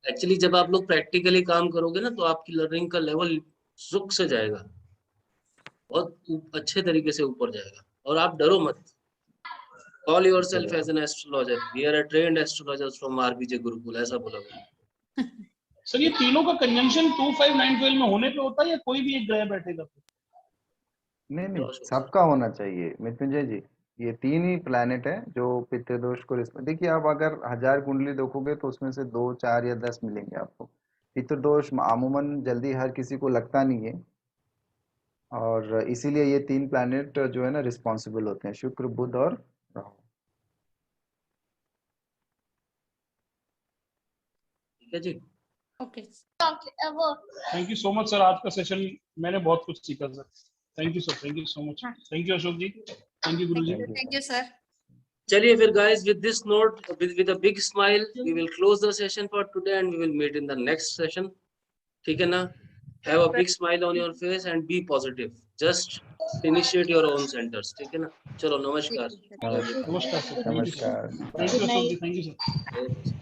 एक्चुअली जब आप लोग प्रैक्टिकली काम करोगे ना तो आपकी लर्निंग का लेवल सुख से जाएगा, बहुत अच्छे तरीके से ऊपर जाएगा। और आप डरो मत। Call yourself as an astrologer. We are a trained astrologers from RBJ Gurukul, ऐसा बोला गया। सर ये तीनों का कंजंक्शन 2, 5, 9, 12 में होने पे होता है या कोई भी एक ग्रह बैठेगा? नहीं, सबका होना चाहिए मृत्युंजय जी। ये 3 ही प्लैनेट है जो पितृदोष को देखिए, आप अगर 1000 कुंडली देखोगे तो उसमें से 2, 4 या 10 मिलेंगे आपको। पितृदोष अमूमन जल्दी हर किसी को लगता नहीं है, और इसीलिए ये 3 प्लैनेट जो है ना रिस्पॉन्सिबल होते हैं, शुक्र, बुध और राहु। ठीक है जी। Okay. Thank you so much sir, आज का सेशन मैंने बहुत कुछ सीखा sir. Thank you sir, thank you so much. Thank you Ashok ji, thank you Guru ji. Thank you sir. चलिए फिर guys, with this note, with a big smile, we will close the session for today and we will meet in the next session. ठीक है ना? Have a big smile on your face and be positive. Just initiate your own centers. ठीक है ना? चलो नमस्कार। नमस्कार sir, नमस्कार। Thank you Ashok ji, thank you sir.